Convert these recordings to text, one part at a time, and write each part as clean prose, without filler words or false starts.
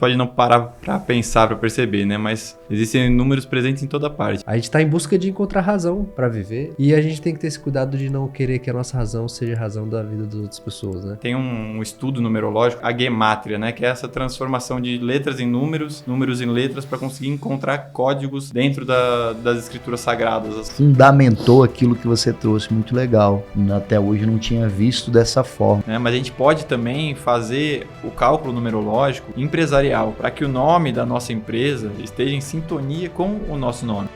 pode não parar para pensar, para perceber, né? Mas existem números presentes em toda parte. A gente está em busca de encontrar razão para viver e a gente tem que ter esse cuidado de não querer que a nossa razão seja a razão da vida das outras pessoas, né? Tem um estudo numerológico, a gemátria, né? Que é essa transformação de letras em números, números em letras, para conseguir encontrar códigos dentro das escrituras sagradas. Fundamentou aquilo que você trouxe, muito legal. Até hoje eu não tinha visto dessa forma. Mas a gente pode também fazer o cálculo numerológico empresarial, para que o nome da nossa empresa esteja em sintonia com o nosso nome.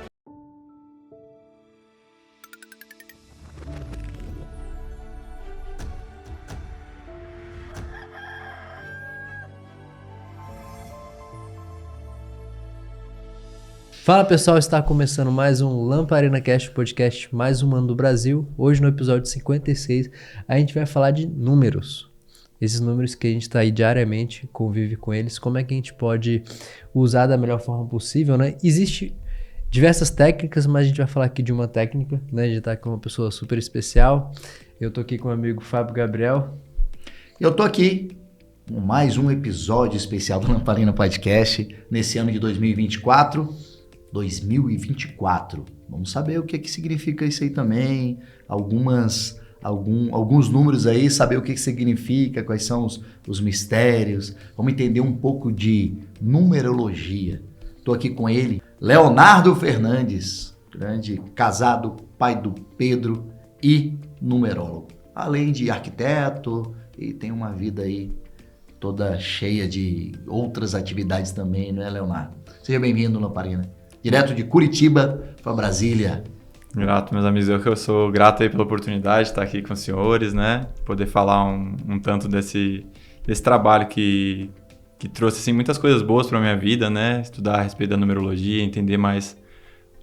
Fala pessoal, está começando mais um Lamparina Cast, podcast mais humano do Brasil. Hoje no episódio 56 a gente vai falar de números. Esses números que a gente está aí diariamente, convive com eles, como é que a gente pode usar da melhor forma possível, né? Existe diversas técnicas, mas a gente vai falar aqui de uma técnica, né? A gente está com uma pessoa super especial. Eu tô aqui com o amigo Fábio Gabriel. Eu tô aqui com mais um episódio especial do Lamparina Podcast, nesse ano de 2024. Vamos saber o que significa isso aí também, alguns números aí, saber o que significa, quais são os mistérios. Vamos entender um pouco de numerologia. Estou aqui com ele, Leonardo Fernandes, grande casado, pai do Pedro e numerólogo. Além de arquiteto, e tem uma vida aí toda cheia de outras atividades também, não é, Leonardo? Seja bem-vindo, Lamparina. Direto de Curitiba para Brasília. Grato, meus amigos. Eu sou grato aí pela oportunidade de estar aqui com os senhores, né? Poder falar um tanto desse trabalho que trouxe assim, muitas coisas boas para a minha vida, né? Estudar a respeito da numerologia, entender mais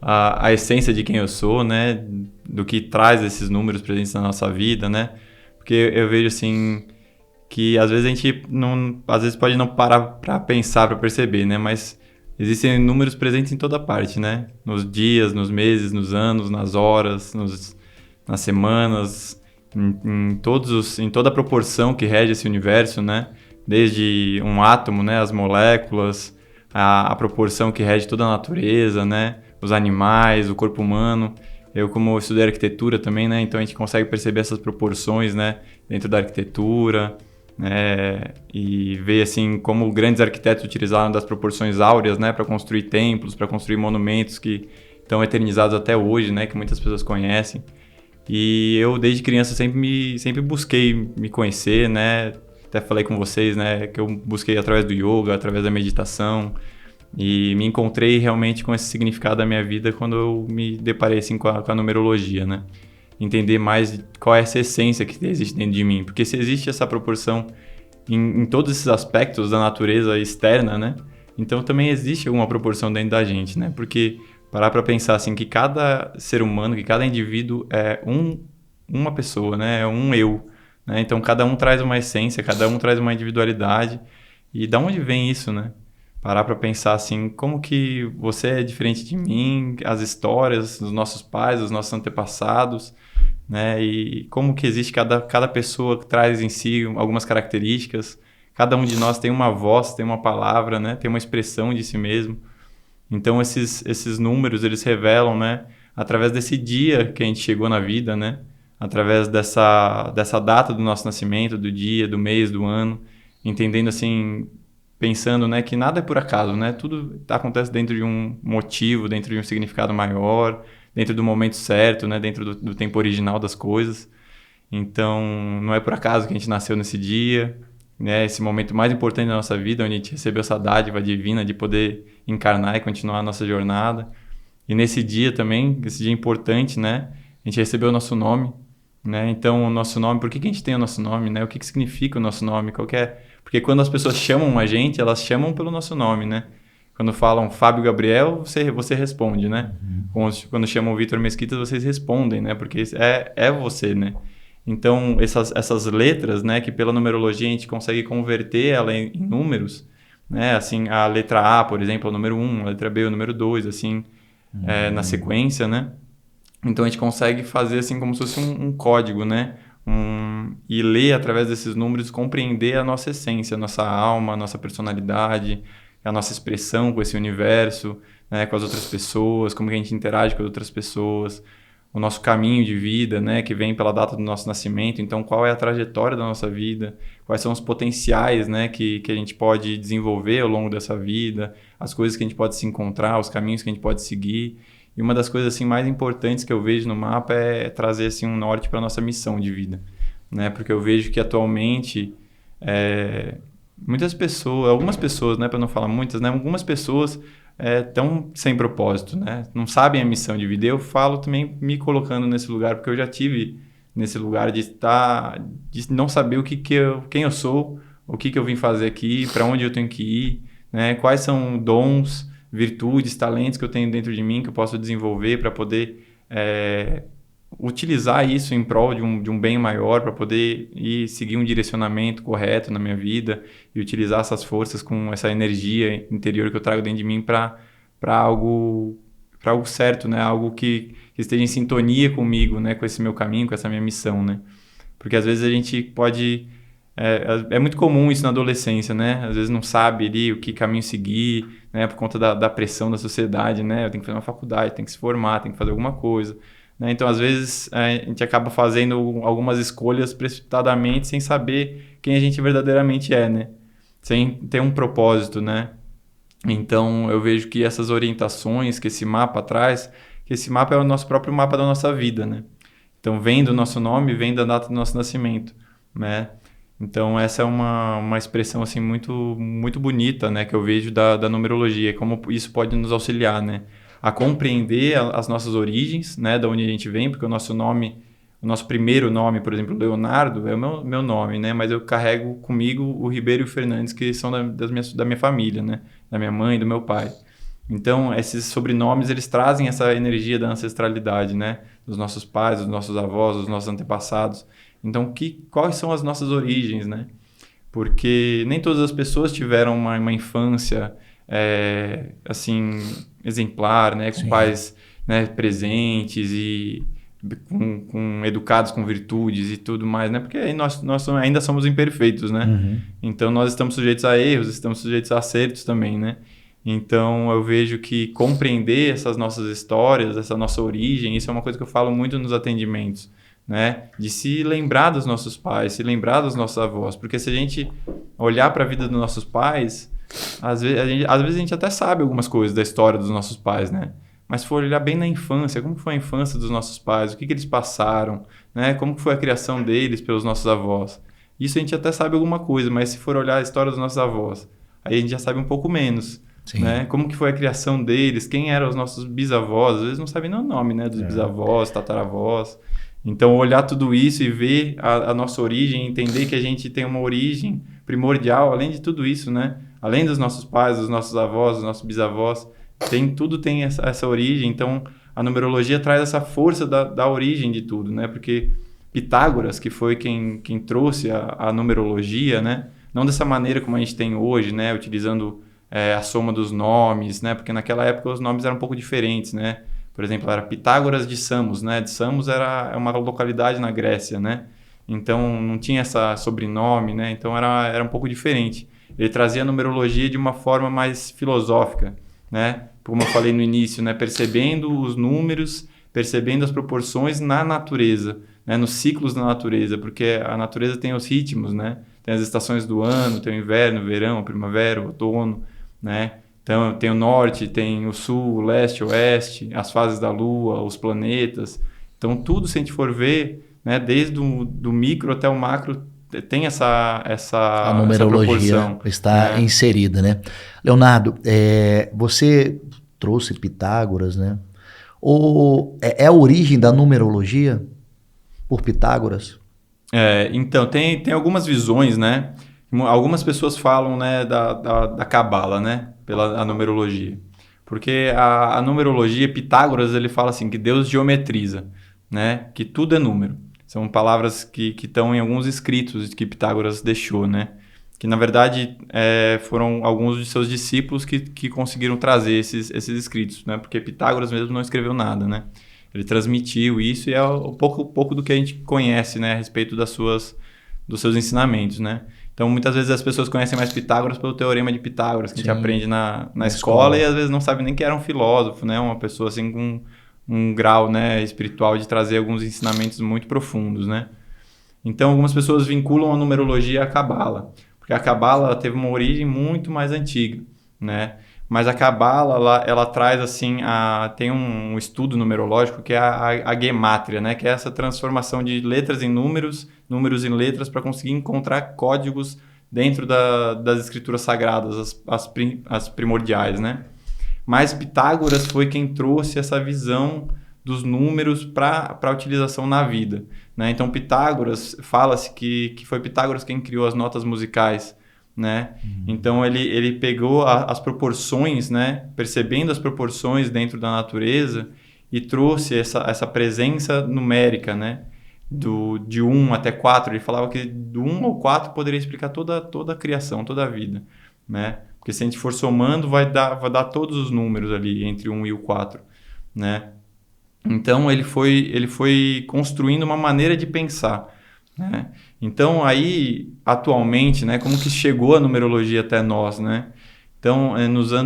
a essência de quem eu sou, né? Do que traz esses números presentes na nossa vida, né? Porque eu vejo assim que às vezes a gente pode não parar para pensar, para perceber, né? Mas existem números presentes em toda parte, né? Nos dias, nos meses, nos anos, nas horas, nas semanas, em toda a proporção que rege esse universo, né? Desde um átomo, né? As moléculas, a proporção que rege toda a natureza, né? Os animais, o corpo humano. Eu, como estudei arquitetura também, né? Então a gente consegue perceber essas proporções, né? Dentro da arquitetura. E ver assim como grandes arquitetos utilizaram das proporções áureas, né, para construir templos, para construir monumentos que estão eternizados até hoje, né, que muitas pessoas conhecem. E eu desde criança sempre busquei me conhecer, né, até falei com vocês, né, que eu busquei através do yoga, através da meditação, e me encontrei realmente com esse significado da minha vida quando eu me deparei assim com a numerologia, né. Entender mais qual é essa essência que existe dentro de mim. Porque se existe essa proporção em todos esses aspectos da natureza externa, né? Então também existe alguma proporção dentro da gente, né? Porque parar para pensar assim que cada ser humano, que cada indivíduo é uma pessoa, né? É um eu, né? Então cada um traz uma essência, cada um traz uma individualidade. E da onde vem isso, né? Parar para pensar assim, como que você é diferente de mim, as histórias dos nossos pais, dos nossos antepassados, né? E como que existe cada pessoa que traz em si algumas características. Cada um de nós tem uma voz, tem uma palavra, né? Tem uma expressão de si mesmo. Então esses números, eles revelam, né? Através desse dia que a gente chegou na vida, né? Através dessa data do nosso nascimento, do dia, do mês, do ano, entendendo assim, pensando, né, que nada é por acaso, né? Tudo acontece dentro de um motivo, dentro de um significado maior, dentro do momento certo, né? Dentro do tempo original das coisas. Então, não é por acaso que a gente nasceu nesse dia, né? Esse momento mais importante da nossa vida, onde a gente recebeu essa dádiva divina de poder encarnar e continuar a nossa jornada. E nesse dia também, esse dia importante, né? A gente recebeu o nosso nome, né? Então, o nosso nome, por que a gente tem o nosso nome, né? O que significa o nosso nome? Porque quando as pessoas chamam a gente, elas chamam pelo nosso nome, né? Quando falam Fábio Gabriel, você responde, né? Quando chamam Vitor Mesquita, vocês respondem, né? Porque é você, né? Então, essas letras, né? Que pela numerologia a gente consegue converter ela em números, né? Assim, a letra A, por exemplo, é o número 1, a letra B é o número 2, assim, na sequência, né? Então, a gente consegue fazer assim como se fosse um código, né? e ler através desses números, compreender a nossa essência, a nossa alma, a nossa personalidade, a nossa expressão com esse universo, né, com as outras pessoas, como que a gente interage com as outras pessoas, o nosso caminho de vida, né, que vem pela data do nosso nascimento. Então, qual é a trajetória da nossa vida, quais são os potenciais, né, que a gente pode desenvolver ao longo dessa vida, as coisas que a gente pode se encontrar, os caminhos que a gente pode seguir. E uma das coisas assim, mais importantes que eu vejo no mapa é trazer assim, um norte para a nossa missão de vida, né? Porque eu vejo que atualmente muitas pessoas, algumas pessoas, né, para não falar muitas, né, algumas pessoas estão sem propósito, né? Não sabem a missão de vida. Eu falo também me colocando nesse lugar, porque eu já tive nesse lugar de não saber quem eu sou, o que eu vim fazer aqui, para onde eu tenho que ir, né? Quais são dons, virtudes, talentos que eu tenho dentro de mim que eu posso desenvolver para poder utilizar isso em prol de um bem maior, para poder seguir um direcionamento correto na minha vida e utilizar essas forças com essa energia interior que eu trago dentro de mim para algo certo, né? Algo que esteja em sintonia comigo, né? Com esse meu caminho, com essa minha missão, né? Porque às vezes a gente pode... É muito comum isso na adolescência, né? Às vezes não sabe ali o que caminho seguir, né? Por conta da pressão da sociedade, né? Eu tenho que fazer uma faculdade, tenho que se formar, tenho que fazer alguma coisa, né? Então, às vezes, a gente acaba fazendo algumas escolhas precipitadamente sem saber quem a gente verdadeiramente é, né? Sem ter um propósito, né? Então, eu vejo que essas orientações que esse mapa traz, que esse mapa é o nosso próprio mapa da nossa vida, né? Então, vem do nosso nome, vem da data do nosso nascimento, né? Então, essa é uma expressão assim, muito, muito bonita, né? Que eu vejo da numerologia, como isso pode nos auxiliar, né? A compreender as nossas origens, né, da onde a gente vem, porque o nosso primeiro nome, por exemplo, Leonardo, é o meu nome, né, mas eu carrego comigo o Ribeiro e o Fernandes, que são da minha família, né, da minha mãe e do meu pai. Então, esses sobrenomes, eles trazem essa energia da ancestralidade, né, dos nossos pais, dos nossos avós, dos nossos antepassados. Então, quais são as nossas origens, né? Porque nem todas as pessoas tiveram uma infância assim, exemplar, né? Com Sim. pais, né, presentes e educados com virtudes e tudo mais, né? Porque nós ainda somos imperfeitos, né? Uhum. Então, nós estamos sujeitos a erros, estamos sujeitos a acertos também, né? Então, eu vejo que compreender essas nossas histórias, essa nossa origem, isso é uma coisa que eu falo muito nos atendimentos, né? De se lembrar dos nossos pais, se lembrar dos nossos avós. Porque se a gente olhar para a vida dos nossos pais... Às vezes a gente até sabe algumas coisas da história dos nossos pais, né? Mas se for olhar bem na infância, como foi a infância dos nossos pais, o que eles passaram, né? Como foi a criação deles pelos nossos avós. Isso a gente até sabe alguma coisa, mas se for olhar a história dos nossos avós, aí a gente já sabe um pouco menos, né? Como que foi a criação deles, quem eram os nossos bisavós, às vezes não sabem nem o nome, né? Dos bisavós, tataravós. Então, olhar tudo isso e ver a nossa origem, entender que a gente tem uma origem primordial, além de tudo isso, né? Além dos nossos pais, dos nossos avós, dos nossos bisavós, tudo tem essa origem. Então, a numerologia traz essa força da origem de tudo, né? Porque Pitágoras, que foi quem trouxe a numerologia, né? Não dessa maneira como a gente tem hoje, né? Utilizando a soma dos nomes, né? Porque naquela época os nomes eram um pouco diferentes, né? Por exemplo, era Pitágoras de Samos, né? De Samos era uma localidade na Grécia, né? Então, não tinha essa sobrenome, né? Então, era um pouco diferente. Ele trazia a numerologia de uma forma mais filosófica, né? Como eu falei no início, né? Percebendo os números, percebendo as proporções na natureza, né? Nos ciclos da natureza, porque a natureza tem os ritmos, né? Tem as estações do ano, tem o inverno, o verão, a primavera, o outono, né? Então, tem o norte, tem o sul, o leste, o oeste, as fases da lua, os planetas. Então, tudo, se a gente for ver, né? Desde do micro até o macro, tem a numerologia está inserida, né? Leonardo, você trouxe Pitágoras, né? É a origem da numerologia por Pitágoras? Então, tem algumas visões, né? Algumas pessoas falam, né, da Cabala, né? Pela numerologia. Porque a numerologia, Pitágoras, ele fala assim, que Deus geometriza, né? Que tudo é número. São palavras que estão em alguns escritos que Pitágoras deixou, né? Que, na verdade, foram alguns de seus discípulos que conseguiram trazer esses escritos, né? Porque Pitágoras mesmo não escreveu nada, né? Ele transmitiu isso e é um pouco do que a gente conhece, né, a respeito dos seus ensinamentos, né? Então, muitas vezes as pessoas conhecem mais Pitágoras pelo Teorema de Pitágoras, que a gente aprende na escola e às vezes não sabe nem que era um filósofo, né? Uma pessoa assim com um grau, né, espiritual de trazer alguns ensinamentos muito profundos, né? Então, algumas pessoas vinculam a numerologia à Cabala, porque a Cabala teve uma origem muito mais antiga, né? Mas a Cabala, ela traz assim, tem um estudo numerológico que é a gemátria, né? Que é essa transformação de letras em números, números em letras, para conseguir encontrar códigos dentro das escrituras sagradas, as primordiais, né? Mas Pitágoras foi quem trouxe essa visão dos números para a utilização na vida, né? Então, Pitágoras, fala-se que foi Pitágoras quem criou as notas musicais, né? Então ele pegou as proporções, né? Percebendo as proporções dentro da natureza e trouxe essa presença numérica, né? De 1 até 4, ele falava que do 1 ao 4 poderia explicar toda a criação, toda a vida, né? Porque se a gente for somando, vai dar todos os números ali entre o 1 e o 4, né? Então ele foi construindo uma maneira de pensar, né? Então aí atialmente, né, como que chegou a numerologia até nós, né? Então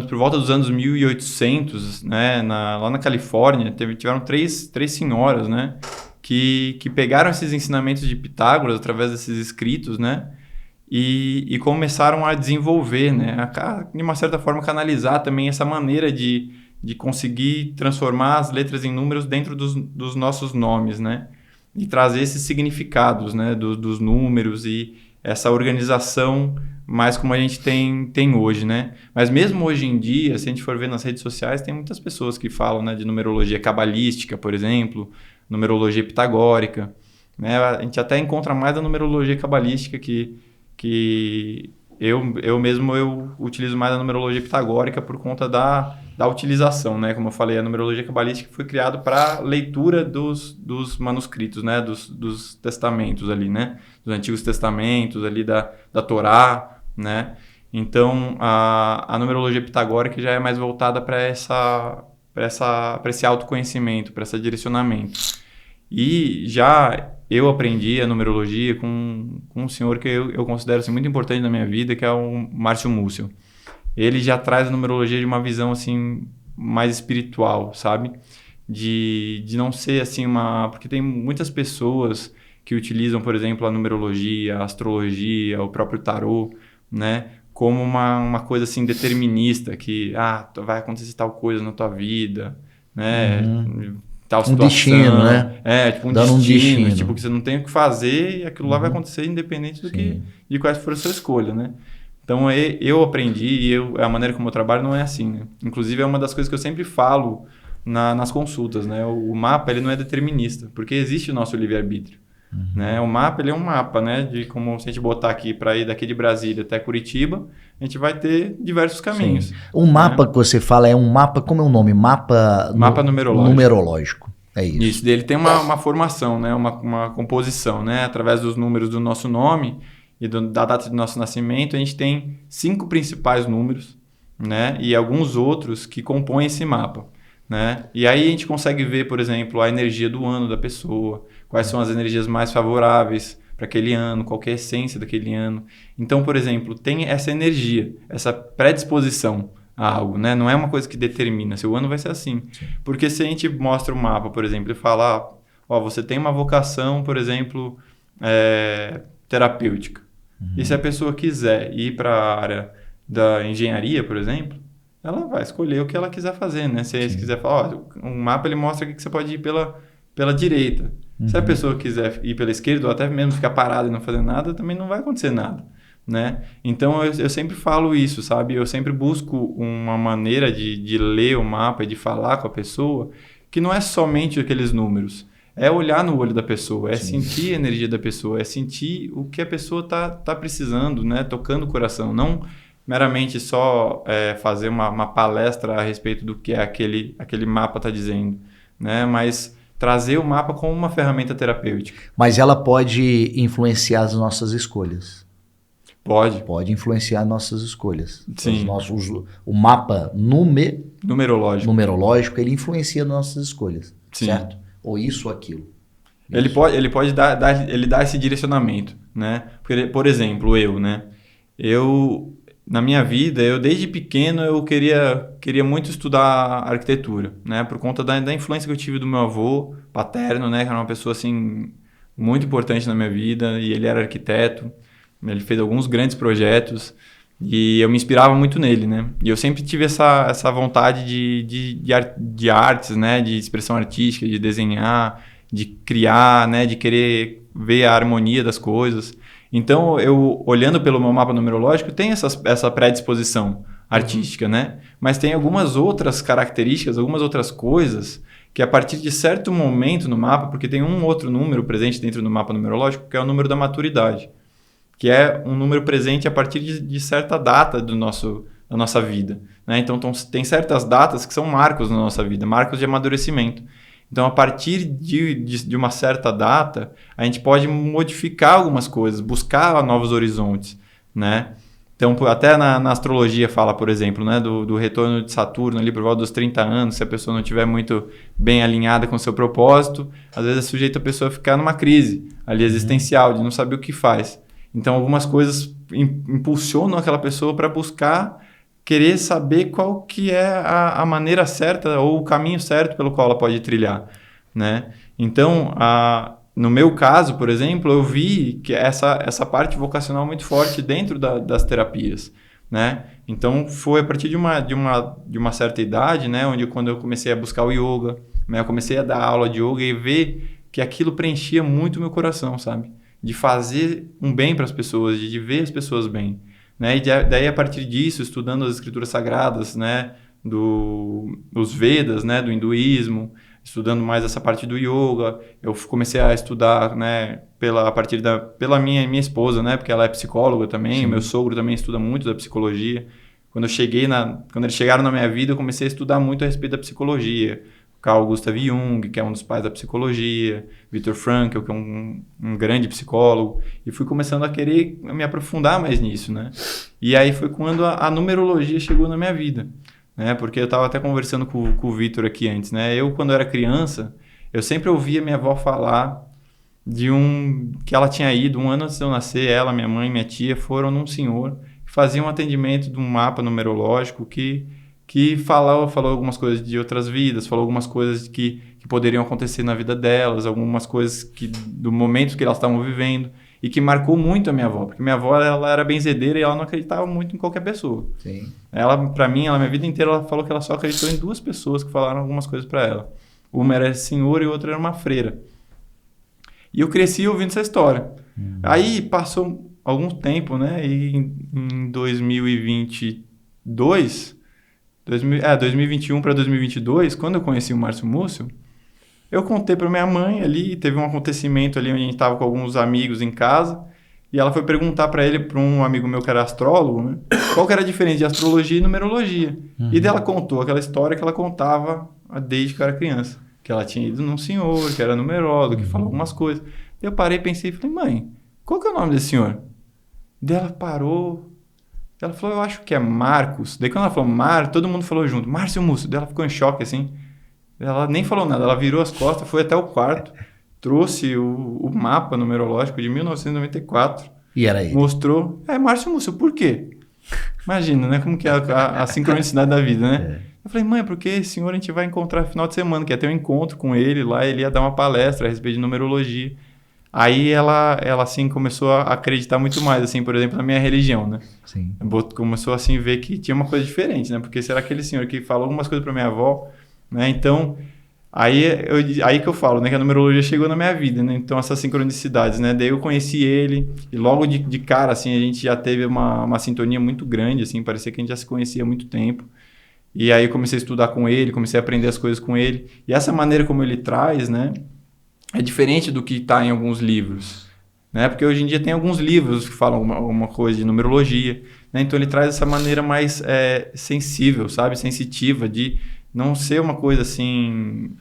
por volta dos anos 1800, né, lá na Califórnia tiveram três senhoras, né, que pegaram esses ensinamentos de Pitágoras através desses escritos, né, e começaram a desenvolver, né, de uma certa forma canalizar também essa maneira de conseguir transformar as letras em números dentro dos nossos nomes, né? E trazer esses significados, né? dos números e essa organização mais como a gente tem hoje, né? Mas mesmo hoje em dia, se a gente for ver nas redes sociais, tem muitas pessoas que falam, né, de numerologia cabalística, por exemplo, numerologia pitagórica, né? A gente até encontra mais a numerologia cabalística que eu mesmo utilizo mais a numerologia pitagórica por conta da utilização, né? Como eu falei, a numerologia cabalística foi criada para leitura dos manuscritos, né? Dos testamentos ali, né? Dos antigos testamentos ali da Torá, né? Então, a numerologia pitagórica já é mais voltada para esse autoconhecimento, para esse direcionamento. E já eu aprendi a numerologia com um senhor que eu considero assim, muito importante na minha vida, que é o Márcio Múcio. Ele já traz a numerologia de uma visão assim mais espiritual, sabe? De não ser assim porque tem muitas pessoas que utilizam, por exemplo, a numerologia, a astrologia, o próprio tarô, né? Como uma coisa assim determinista, que vai acontecer tal coisa na tua vida, né? Tal situação. Destino, né? Tipo dando um destino. Tipo, que você não tem o que fazer e aquilo lá vai acontecer independente de quais for a sua escolha, né? Então, eu aprendi e a maneira como eu trabalho não é assim, né? Inclusive, é uma das coisas que eu sempre falo nas consultas, né? O mapa, ele não é determinista, porque existe o nosso livre-arbítrio, né? O mapa, ele é um mapa, né? De como se a gente botar aqui para ir daqui de Brasília até Curitiba, a gente vai ter diversos caminhos. Sim. O mapa que você fala é um mapa, como é o nome? Mapa numerológico. É isso. Isso, dele tem uma formação, né? Uma composição, né? Através dos números do nosso nome e da data do nosso nascimento, a gente tem 5 principais números, né? E alguns outros que compõem esse mapa, né? E aí a gente consegue ver, por exemplo, a energia do ano da pessoa, quais são as energias mais favoráveis para aquele ano, qual que é a essência daquele ano. Então, por exemplo, tem essa energia, essa predisposição a algo, né? Não é uma coisa que determina se o ano vai ser assim. Sim. Porque se a gente mostra o mapa, por exemplo, e fala, você tem uma vocação, por exemplo, terapêutica. E se a pessoa quiser ir para a área da engenharia, por exemplo, ela vai escolher o que ela quiser fazer, né? Se você quiser falar, um mapa ele mostra que você pode ir pela direita. Se a pessoa quiser ir pela esquerda ou até mesmo ficar parada e não fazer nada, também não vai acontecer nada, né? Então eu sempre falo isso, sabe? Eu sempre busco uma maneira de ler o mapa e de falar com a pessoa que não é somente aqueles números. É olhar no olho da pessoa, é sentir a energia da pessoa, é sentir o que a pessoa tá precisando, né? Tocando o coração, não meramente só fazer uma palestra a respeito do que aquele mapa está dizendo, né? Mas trazer o mapa como uma ferramenta terapêutica. Mas ela pode influenciar as nossas escolhas. Pode. Pode influenciar nossas escolhas. Sim. O mapa numerológico, ele influencia nossas escolhas. Sim. certo? Ou isso ou aquilo. Ele pode dar esse direcionamento, né? Porque, por exemplo, né? Na minha vida, desde pequeno, eu queria muito estudar arquitetura, né? Por conta da influência que eu tive do meu avô paterno, né? Que era uma pessoa, assim, muito importante na minha vida. E ele era arquiteto. Ele fez alguns grandes projetos. E eu me inspirava muito nele, né? E eu sempre tive essa vontade de artes, né? De expressão artística, de desenhar, de criar, né? De querer ver a harmonia das coisas. Então, eu, olhando pelo meu mapa numerológico, tem essa predisposição artística, né? Mas tem algumas outras características, algumas outras coisas que a partir de certo momento no mapa, porque tem um outro número presente dentro do mapa numerológico, que é o número da maturidade, que é um número presente a partir de certa data da nossa vida, né? Então, tem certas datas que são marcos na nossa vida, marcos de amadurecimento. Então, a partir de uma certa data, a gente pode modificar algumas coisas, buscar novos horizontes, né? Então, até na astrologia fala, por exemplo, né, do retorno de Saturno ali por volta dos 30 anos, se a pessoa não estiver muito bem alinhada com o seu propósito, às vezes é sujeito a pessoa ficar numa crise ali existencial, de não saber o que faz. Então, algumas coisas impulsionam aquela pessoa para buscar querer saber qual que é a maneira certa ou o caminho certo pelo qual ela pode trilhar, né? Então, no meu caso, por exemplo, eu vi que essa parte vocacional muito forte dentro das terapias, né? Então, foi a partir de uma certa idade, né? Quando eu comecei a buscar o yoga, né? Eu comecei a dar aula de yoga e ver que aquilo preenchia muito o meu coração, sabe? De fazer um bem para as pessoas, de ver as pessoas bem. Né? E daí, a partir disso, estudando as escrituras sagradas, né? Os Vedas, né? Do hinduísmo, estudando mais essa parte do yoga, eu comecei a estudar, né? Pela minha esposa, né? Porque ela é psicóloga também, Sim. O meu sogro também estuda muito da psicologia. Quando eles chegaram na minha vida, eu comecei a estudar muito a respeito da psicologia. Carl Gustav Jung, que é um dos pais da psicologia, Viktor Frankl, que é um grande psicólogo, e fui começando a querer me aprofundar mais nisso, né? E aí foi quando a numerologia chegou na minha vida, né? Porque eu estava até conversando com o Viktor aqui antes, né? Eu, quando era criança, eu sempre ouvia minha avó falar que ela tinha ido, um ano antes de eu nascer, ela, minha mãe, minha tia, foram num senhor que fazia um atendimento de um mapa numerológico que falou algumas coisas de outras vidas, falou algumas coisas que poderiam acontecer na vida delas, algumas coisas do momento que elas estavam vivendo, e que marcou muito a minha avó, porque minha avó ela era benzedeira e ela não acreditava muito em qualquer pessoa. Sim. Ela, pra mim, minha vida inteira, ela falou que ela só acreditou em 2 pessoas que falaram algumas coisas para ela. Uma era senhora e outra era uma freira. E eu cresci ouvindo essa história. Aí passou algum tempo, né? E em 2021 para 2022, quando eu conheci o Márcio Múcio, eu contei para minha mãe ali, teve um acontecimento ali onde a gente estava com alguns amigos em casa, e ela foi perguntar para um amigo meu que era astrólogo, né, qual que era a diferença de astrologia e numerologia. E daí ela contou aquela história que ela contava desde que eu era criança, que ela tinha ido num senhor, que era numerólogo, que falou algumas coisas. Eu parei, pensei e falei, mãe, qual que é o nome desse senhor? Daí ela parou. Ela falou, eu acho que é Marcos. Daí quando ela falou todo mundo falou junto, Márcio Múcio. Daí ela ficou em choque, assim. Ela nem falou nada, ela virou as costas, foi até o quarto, trouxe o mapa numerológico de 1994. E era ele? Mostrou, Márcio Múcio, por quê? Imagina, né, como que é a sincronicidade da vida, né? Eu falei, mãe, porque esse senhor a gente vai encontrar no final de semana, que ia ter um encontro com ele lá, ele ia dar uma palestra a respeito de numerologia. Aí ela assim, começou a acreditar muito mais, assim, por exemplo, na minha religião, né? Sim. Começou, assim, a ver que tinha uma coisa diferente, né? Porque será aquele senhor que falou algumas coisas para minha avó, né? Então, aí que eu falo, né? Que a numerologia chegou na minha vida, né? Então, essas sincronicidades, né? Daí eu conheci ele e logo de cara, assim, a gente já teve uma sintonia muito grande, assim, parecia que a gente já se conhecia há muito tempo. E aí eu comecei a estudar com ele, comecei a aprender as coisas com ele. E essa maneira como ele traz, né? É diferente do que está em alguns livros, né? Porque hoje em dia tem alguns livros que falam alguma coisa de numerologia, né? Então ele traz essa maneira mais sensível, sabe? Sensitiva, de não ser uma coisa assim,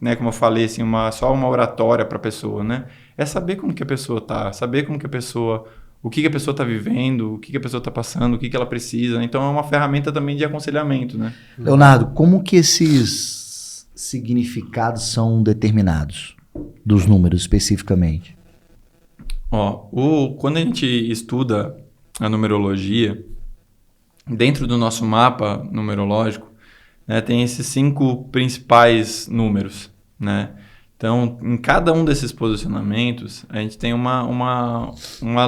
né? Como eu falei, assim, só uma oratória para a pessoa, né? É saber como que a pessoa está, saber como que a pessoa, o que a pessoa está vivendo, o que a pessoa está passando, o que ela precisa. Então é uma ferramenta também de aconselhamento, né? Leonardo, como que esses significados são determinados dos números especificamente? Quando a gente estuda a numerologia, dentro do nosso mapa numerológico, né, tem esses 5 principais números, né? Então, em cada um desses posicionamentos, a gente tem uma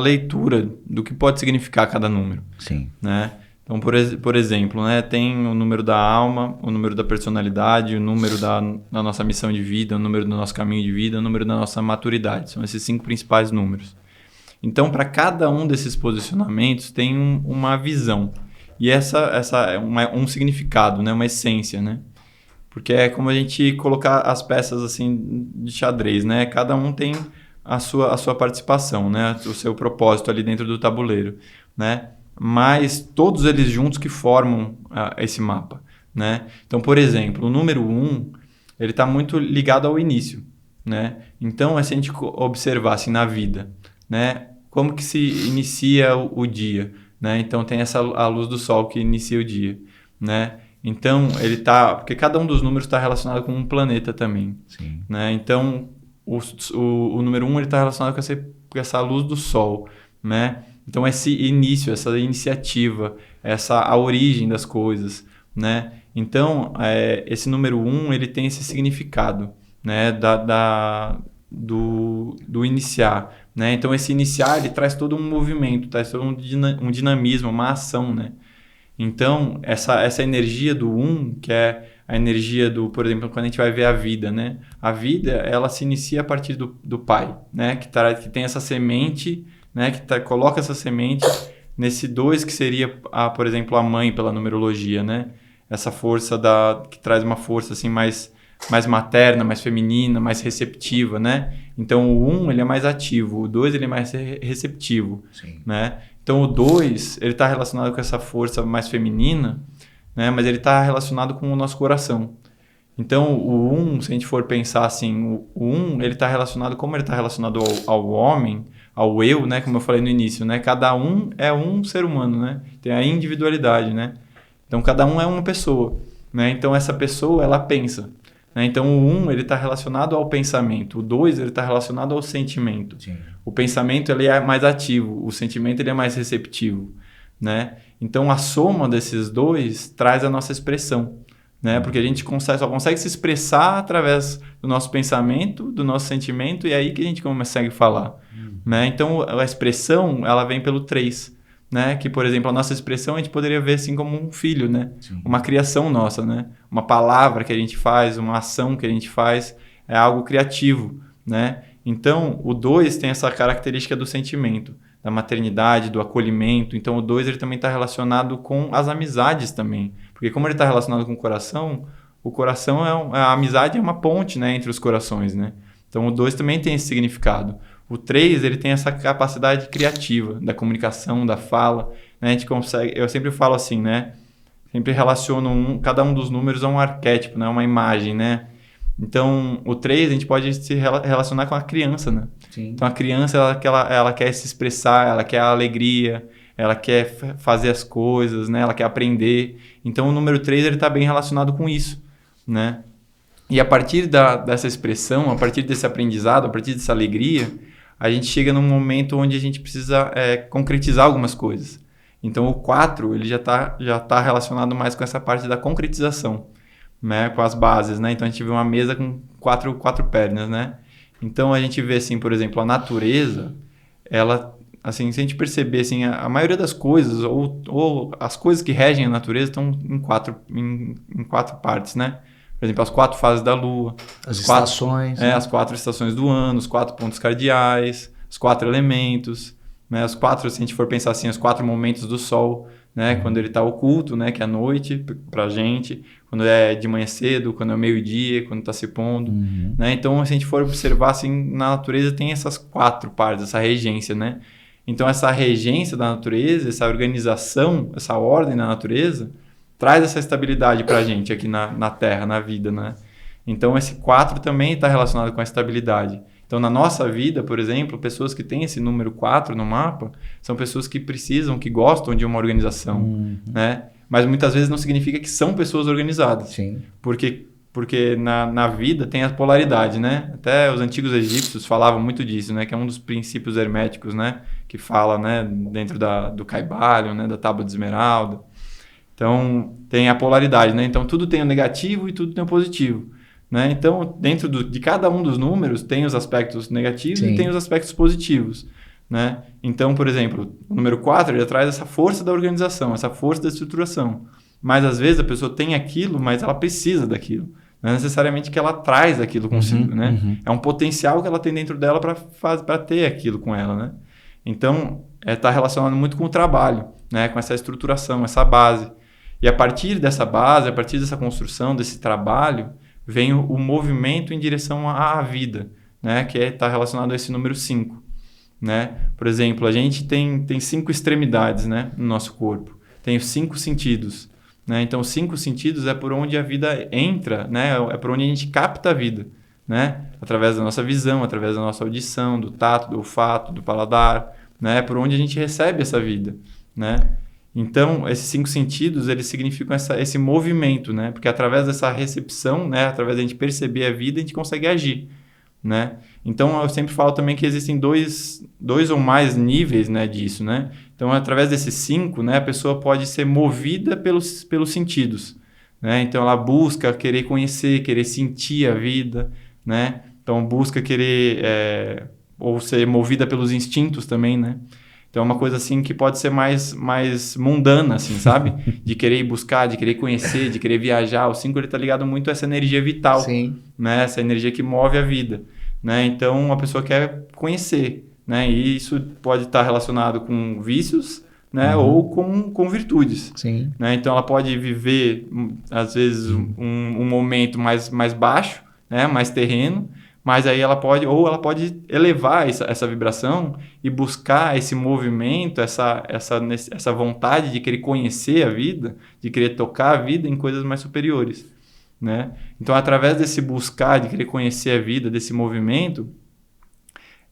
leitura do que pode significar cada número. Sim. Né? Então, por exemplo, né, tem o número da alma, o número da personalidade, o número da nossa missão de vida, o número do nosso caminho de vida, o número da nossa maturidade. São esses 5 principais números. Então, para cada um desses posicionamentos, tem uma visão. E essa é um significado, né, uma essência, né? Porque é como a gente colocar as peças assim de xadrez, né? Cada um tem a sua participação, né? O seu propósito ali dentro do tabuleiro, né? Mas todos eles juntos que formam esse mapa, né? Então, por exemplo, o número 1, ele está muito ligado ao início, né? Então, se a gente observar assim na vida, né? Como que se inicia o dia, né? Então, tem a luz do sol que inicia o dia, né? Então, porque cada um dos números está relacionado com um planeta também. Sim. Né? Então, o número 1 está relacionado com essa luz do sol. Né? Então, esse início, essa iniciativa, a origem das coisas. Né? Então, esse número 1 ele tem esse significado, né? do iniciar. Né? Então, esse iniciar ele traz todo um movimento, traz todo um dinamismo, uma ação, né? Então, essa energia do 1, que é a energia por exemplo, quando a gente vai ver a vida, né? A vida, ela se inicia a partir do pai, né? Que tem essa semente, né? Coloca essa semente nesse 2, que seria, por exemplo, a mãe pela numerologia, né? Essa força que traz uma força assim mais materna, mais feminina, mais receptiva, né? Então, o 1, ele é mais ativo, o 2, ele é mais receptivo, Sim. né? Então, o 2, ele está relacionado com essa força mais feminina, né? Mas ele está relacionado com o nosso coração. Então, o 1, se a gente for pensar assim, o 1, ele está relacionado, como ele está relacionado ao homem, ao eu, né? Como eu falei no início, né? Cada um é um ser humano, né? Tem a individualidade, né? Então, cada um é uma pessoa, né? Então, essa pessoa, ela pensa. Né? Então, o 1, ele está relacionado ao pensamento. O 2, ele está relacionado ao sentimento. Sim. O pensamento, ele é mais ativo. O sentimento, ele é mais receptivo. Né? Então, a soma desses 2 traz a nossa expressão. Né? Porque a gente só consegue se expressar através do nosso pensamento, do nosso sentimento, e é aí que a gente consegue falar. Né? Então, a expressão, ela vem pelo 3. Né? Que, por exemplo, a nossa expressão a gente poderia ver assim como um filho, né? Uma criação nossa, né? Uma palavra que a gente faz, uma ação que a gente faz, é algo criativo, né? Então, o 2 tem essa característica do sentimento, da maternidade, do acolhimento. Então, o 2 ele também está relacionado com as amizades também. Porque como ele está relacionado com o coração a amizade é uma ponte, né, entre os corações, né? Então, o 2 também tem esse significado. O 3, ele tem essa capacidade criativa, da comunicação, da fala. Né? A gente consegue, eu sempre falo assim, né? Sempre relaciono cada um dos números a um arquétipo, né? Uma imagem, né? Então, o 3, a gente pode se relacionar com a criança, né? Sim. Então, a criança, ela quer se expressar, ela quer a alegria, ela quer fazer as coisas, né? Ela quer aprender. Então, o número 3, ele está bem relacionado com isso, né? E a partir dessa expressão, a partir desse aprendizado, a partir dessa alegria, a gente chega num momento onde a gente precisa concretizar algumas coisas. Então, o 4, ele já tá relacionado mais com essa parte da concretização, né? Com as bases, né? Então, a gente vê uma mesa com quatro pernas, né? Então, a gente vê, assim, por exemplo, a natureza, ela, assim, se a gente perceber, assim, a maioria das coisas, ou as coisas que regem a natureza estão em quatro partes, né? Por exemplo, as 4 fases da Lua. As estações. Né? As 4 estações do ano, os 4 pontos cardeais, os 4 elementos, né? Os 4, se a gente for pensar assim, os 4 momentos do Sol, né? Quando ele está oculto, né? Que é a noite pra gente, quando é de manhã cedo, quando é meio-dia, quando está se pondo. Né? Então, se a gente for observar, assim, na natureza tem essas 4 partes, essa regência, né? Então, essa regência da natureza, essa organização, essa ordem da natureza, traz essa estabilidade para a gente aqui na Terra, na vida, né? Então, esse 4 também está relacionado com a estabilidade. Então, na nossa vida, por exemplo, pessoas que têm esse número 4 no mapa são pessoas que precisam, que gostam de uma organização, né? Mas muitas vezes não significa que são pessoas organizadas. Sim. Porque porque na vida tem a polaridade, né? Até os antigos egípcios falavam muito disso, né? Que é um dos princípios herméticos, né? Que fala, né? Dentro do Kybalion, né? Da Tábua de Esmeralda. Então, tem a polaridade, né? Então, tudo tem o negativo e tudo tem o positivo, né? Então, dentro de cada um dos números, tem os aspectos negativos Sim. e tem os aspectos positivos, né? Então, por exemplo, o número 4, ele traz essa força da organização, essa força da estruturação. Mas, às vezes, a pessoa tem aquilo, mas ela precisa daquilo. Não é necessariamente que ela traz aquilo consigo, né? É um potencial que ela tem dentro dela para ter aquilo com ela, né? Então, está relacionado muito com o trabalho, né? Com essa estruturação, essa base. E a partir dessa base, a partir dessa construção, desse trabalho, vem o movimento em direção à vida, né? Que está relacionado a esse número 5, né? Por exemplo, a gente tem 5 extremidades, né? No nosso corpo. Tem os 5 sentidos. Né? Então, os 5 sentidos é por onde a vida entra, né? É por onde a gente capta a vida, né? Através da nossa visão, através da nossa audição, do tato, do olfato, do paladar, né? É por onde a gente recebe essa vida, né? Então, esses 5 sentidos, eles significam esse movimento, né? Porque através dessa recepção, né? Através da gente perceber a vida, a gente consegue agir, né? Então, eu sempre falo também que existem dois ou mais níveis, né, disso, né? Então, através desses 5, né, a pessoa pode ser movida pelos sentidos, né? Então, ela busca querer conhecer, querer sentir a vida, né? Então, busca querer, ou ser movida pelos instintos também, né? Então, é uma coisa assim que pode ser mais mundana, assim, sabe? De querer ir buscar, de querer conhecer, de querer viajar. O 5, ele tá ligado muito a essa energia vital, Sim. né? Essa energia que move a vida, né? Então, a pessoa quer conhecer, né? E isso pode estar relacionado com vícios, né? Ou com virtudes. Sim. Né? Então, ela pode viver, às vezes, um momento mais baixo, né? Mais terreno, mas aí ela pode elevar essa vibração e buscar esse movimento, essa vontade de querer conhecer a vida, de querer tocar a vida em coisas mais superiores, né? Então, através desse buscar, de querer conhecer a vida, desse movimento,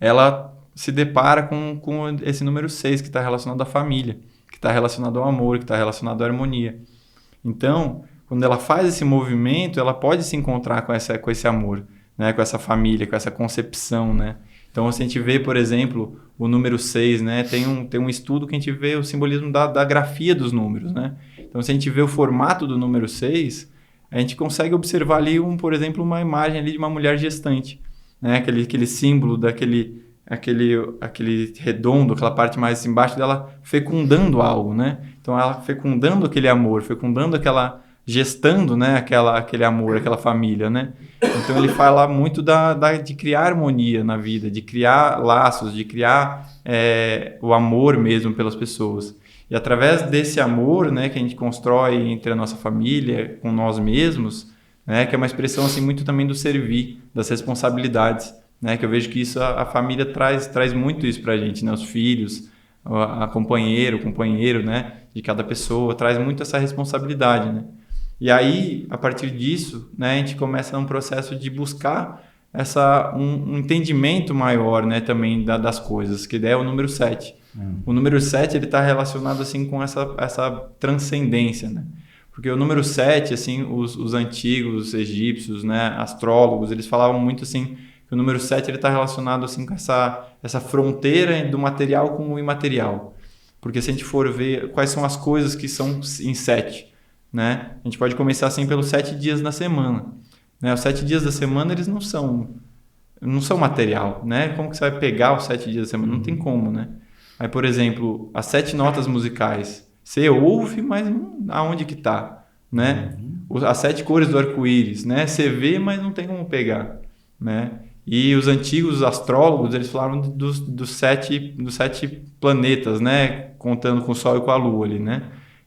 ela se depara com esse número 6, que está relacionado à família, que está relacionado ao amor, que está relacionado à harmonia. Então, quando ela faz esse movimento, ela pode se encontrar com esse amor, né? Com essa família, com essa concepção, né? Então, se a gente vê, por exemplo, o número 6, né? Tem um estudo que a gente vê o simbolismo da grafia dos números, né? Então, se a gente vê o formato do número 6, a gente consegue observar ali, por exemplo, uma imagem ali de uma mulher gestante, né? Aquele símbolo aquele redondo, aquela parte mais embaixo dela fecundando algo, né? Então, ela fecundando aquele amor, fecundando gestando, né? Aquele amor, aquela família, né? Então, ele fala muito de criar harmonia na vida, de criar laços, de criar o amor mesmo pelas pessoas. E através desse amor, né, que a gente constrói entre a nossa família, com nós mesmos, né, que é uma expressão assim, muito também do servir, das responsabilidades, né, que eu vejo que isso a família traz muito isso para a gente, né, os filhos, o companheiro, né, de cada pessoa, traz muito essa responsabilidade, né. E aí, a partir disso, né, a gente começa um processo de buscar um entendimento maior, né, também das coisas, que é o número 7. O número 7 ele está relacionado assim, com essa transcendência, né? Porque o número 7, assim, os antigos egípcios, né, astrólogos, eles falavam muito assim, que o número 7 está relacionado assim, com essa fronteira do material com o imaterial. Porque se a gente for ver quais são as coisas que são em 7, né? A gente pode começar assim pelos 7 dias da semana, né? Os 7 dias da semana eles não são material, né? Como que você vai pegar os 7 dias da semana? Não tem como, né? Aí, por exemplo, as 7 notas musicais, você ouve, mas aonde que tá, né? As 7 cores do arco-íris, né? Você vê, mas não tem como pegar, né? E os antigos astrólogos, eles falaram dos 7 planetas, né? Contando com o Sol e com a Lua ali, né?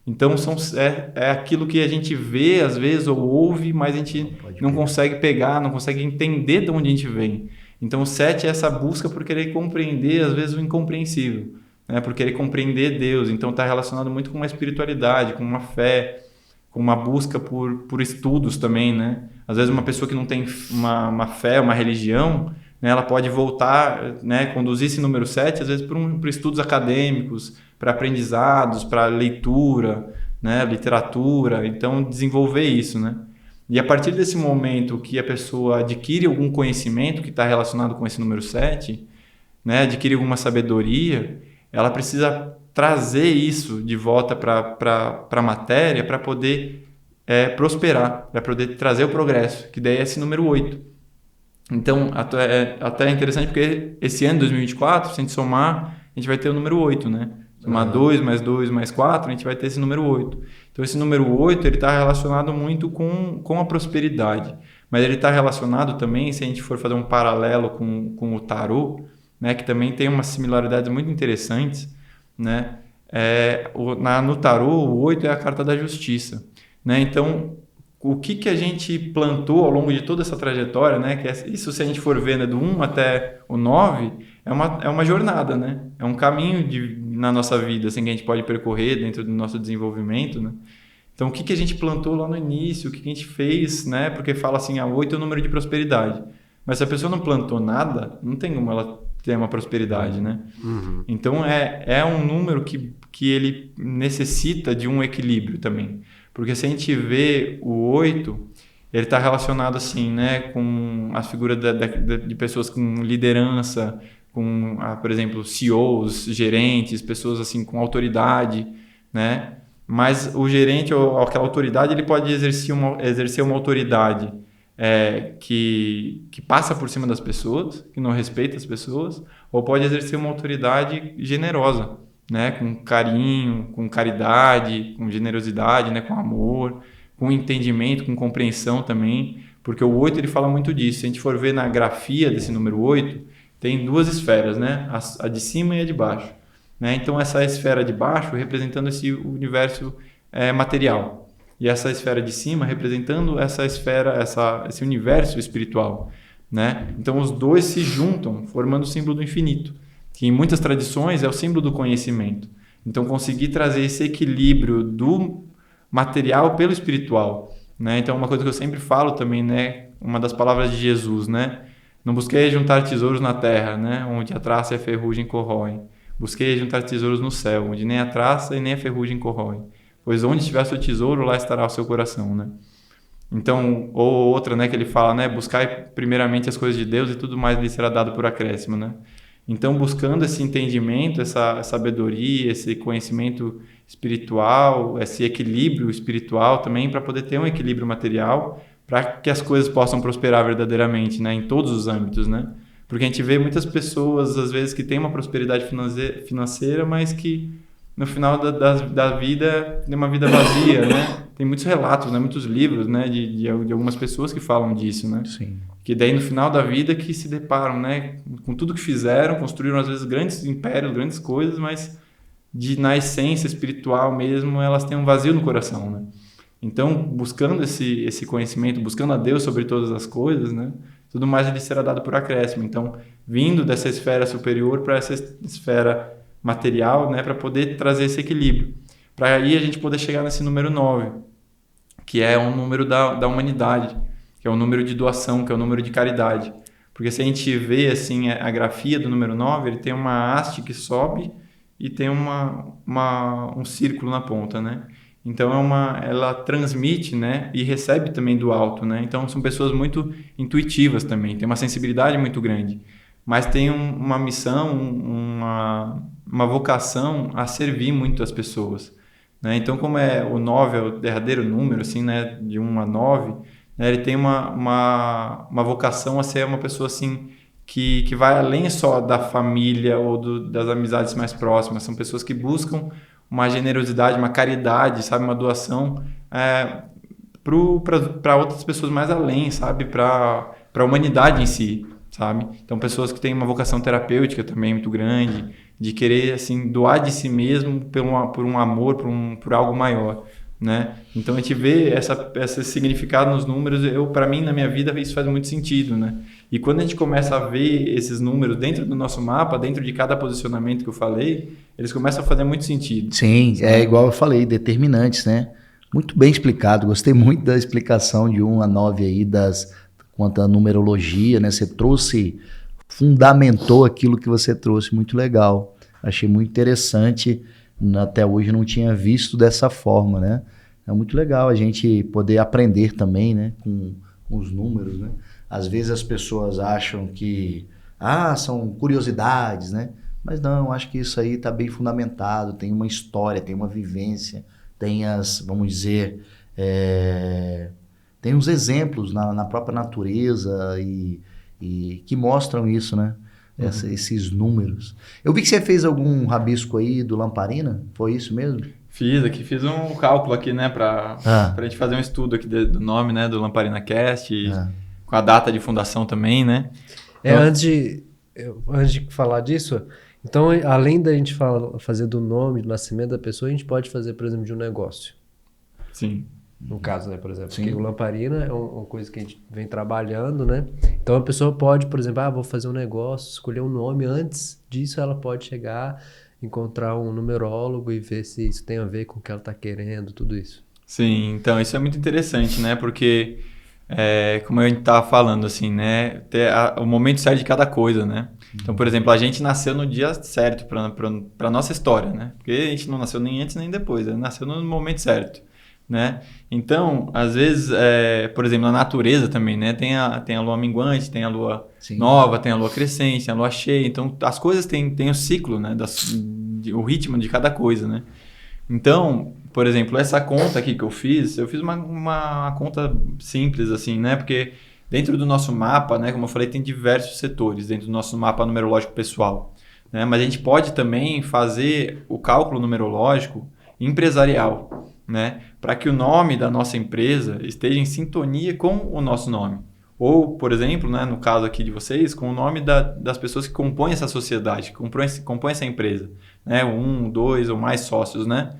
Então, é aquilo que a gente vê, às vezes, ou ouve, mas a gente não consegue pegar, não consegue entender de onde a gente vem. Então, o 7 é essa busca por querer compreender, às vezes, o incompreensível, né? Por querer compreender Deus. Então, está relacionado muito com uma espiritualidade, com uma fé, com uma busca por estudos também, né? Às vezes, uma pessoa que não tem uma fé, uma religião, né, ela pode voltar, né, conduzir esse número 7, às vezes, por estudos acadêmicos, para aprendizados, para leitura, né, literatura. Então, desenvolver isso, né? E a partir desse momento que a pessoa adquire algum conhecimento que está relacionado com esse número 7, né, adquire alguma sabedoria, ela precisa trazer isso de volta para a matéria para poder prosperar, para poder trazer o progresso, que daí é esse número 8. Então, até é interessante porque esse ano, 2024, se a gente somar, a gente vai ter o número 8, né? Somar 2 mais 4, a gente vai ter esse número 8. Então, esse número 8 está relacionado muito com a prosperidade. Mas ele está relacionado também, se a gente for fazer um paralelo com o tarô, né, que também tem umas similaridades muito interessantes, né? No tarô, o 8 é a carta da justiça, né? Então, o que a gente plantou ao longo de toda essa trajetória, né? Que isso, se a gente for ver, né, do 1 até o 9, é uma jornada, né? É um caminho na nossa vida, assim, que a gente pode percorrer dentro do nosso desenvolvimento, né? Então, o que a gente plantou lá no início, o que a gente fez, né? Porque fala assim, 8 é o número de prosperidade. Mas se a pessoa não plantou nada, não tem como ela ter uma prosperidade, né? Uhum. Então, é um número que ele necessita de um equilíbrio também. Porque se a gente vê o 8, ele está relacionado assim, né, com a figura de pessoas com liderança, com, por exemplo, CEOs, gerentes, pessoas assim com autoridade, né? Mas o gerente ou aquela autoridade, ele pode exercer uma autoridade que passa por cima das pessoas, que não respeita as pessoas, ou pode exercer uma autoridade generosa, né, com carinho, com caridade, com generosidade, né, com amor, com entendimento, com compreensão também, porque o 8 ele fala muito disso. Se a gente for ver na grafia desse número 8, tem duas esferas, né, a de cima e a de baixo, né? Então essa esfera de baixo representando esse universo material e essa esfera de cima representando essa esfera, esse universo espiritual, né? Então os dois se juntam formando o símbolo do infinito, que em muitas tradições é o símbolo do conhecimento. Então, conseguir trazer esse equilíbrio do material pelo espiritual, né? Então, uma coisa que eu sempre falo também, né? Uma das palavras de Jesus, né? Não busquei juntar tesouros na terra, né? Onde a traça e a ferrugem corroem. Busquei juntar tesouros no céu, onde nem a traça e nem a ferrugem corroem. Pois onde estiver seu tesouro, lá estará o seu coração, né? Então, ou outra, né? Que ele fala, né? Buscai primeiramente as coisas de Deus e tudo mais lhe será dado por acréscimo, né? Então, buscando esse entendimento, essa sabedoria, esse conhecimento espiritual, esse equilíbrio espiritual também, para poder ter um equilíbrio material, para que as coisas possam prosperar verdadeiramente, né, em todos os âmbitos, né? Porque a gente vê muitas pessoas, às vezes, que têm uma prosperidade financeira, mas que no final da vida tem uma vida vazia, né? Tem muitos relatos, né, muitos livros, né, de algumas pessoas que falam disso, né? Sim. Que daí no final da vida que se deparam, né, com tudo que fizeram, construíram às vezes grandes impérios, grandes coisas, mas na essência espiritual mesmo elas têm um vazio no coração, né? Então, buscando esse conhecimento, buscando a Deus sobre todas as coisas, né, tudo mais lhe será dado por acréscimo. Então, vindo dessa esfera superior para essa esfera material, né, para poder trazer esse equilíbrio. Para aí a gente poder chegar nesse número 9, que é um número da humanidade, que é o número de doação, que é o número de caridade. Porque se a gente vê assim, a grafia do número 9, ele tem uma haste que sobe e tem um círculo na ponta, né? Então ela transmite, né, e recebe também do alto, né? Então são pessoas muito intuitivas também, tem uma sensibilidade muito grande, mas tem uma missão, uma vocação a servir muito as pessoas, né? Então, como o 9 é o derradeiro número, assim, né, de 1 a 9, né, ele tem uma vocação a ser uma pessoa assim que vai além só da família ou das amizades mais próximas. São pessoas que buscam uma generosidade, uma caridade, sabe, uma doação para outras pessoas mais além, sabe, para a humanidade em si, sabe. Então, pessoas que têm uma vocação terapêutica também muito grande, de querer assim doar de si mesmo por um amor, por algo maior, né? Então a gente vê esse significado nos números. Para mim, na minha vida, isso faz muito sentido, né? E quando a gente começa a ver esses números dentro do nosso mapa, dentro de cada posicionamento que eu falei, eles começam a fazer muito sentido. Sim, é igual eu falei, determinantes, né? Muito bem explicado, gostei muito da explicação de 1 a 9 aí, quanto à numerologia, né? Você fundamentou aquilo que você trouxe, muito legal. Achei muito interessante, até hoje não tinha visto dessa forma, né? É muito legal a gente poder aprender também, né, com os números, né? Às vezes as pessoas acham que, são curiosidades, né? Mas não, acho que isso aí está bem fundamentado, tem uma história, tem uma vivência, tem vamos dizer, tem uns exemplos na própria natureza e que mostram isso, né? Esses números. Eu vi que você fez algum rabisco aí do Lamparina, foi isso mesmo? Fiz um cálculo aqui, né, pra gente fazer um estudo aqui do nome, né, do Lamparina Cast, com a data de fundação também, né? Então, antes de falar disso, então, além da gente fazer do nome, do nascimento da pessoa, a gente pode fazer, por exemplo, de um negócio. Sim. No caso, né, por exemplo, Sim. porque o Lamparina é uma coisa que a gente vem trabalhando, né? Então a pessoa pode, por exemplo, vou fazer um negócio, escolher um nome. Antes disso, ela pode chegar, encontrar um numerólogo e ver se isso tem a ver com o que ela está querendo, tudo isso. Sim, então isso é muito interessante, né? Porque, como a gente estava falando, assim, né? Ter o momento certo de cada coisa, né? Então, por exemplo, a gente nasceu no dia certo para a nossa história, né? Porque a gente não nasceu nem antes nem depois, nasceu no momento certo, né? Então, às vezes, por exemplo, na natureza também, né? Tem a lua minguante, tem a lua nova, tem a lua crescente, tem a lua cheia. Então, as coisas têm o ciclo, né? O ritmo de cada coisa, né? Então, por exemplo, essa conta aqui que eu fiz uma conta simples, assim, né? Porque dentro do nosso mapa, né? Como eu falei, tem diversos setores dentro do nosso mapa numerológico pessoal, né? Mas a gente pode também fazer o cálculo numerológico empresarial, né? Para que o nome da nossa empresa esteja em sintonia com o nosso nome. Ou, por exemplo, né, no caso aqui de vocês, com o nome das pessoas que compõem essa sociedade, que compõem essa empresa, né? 1, 2 ou mais sócios, né?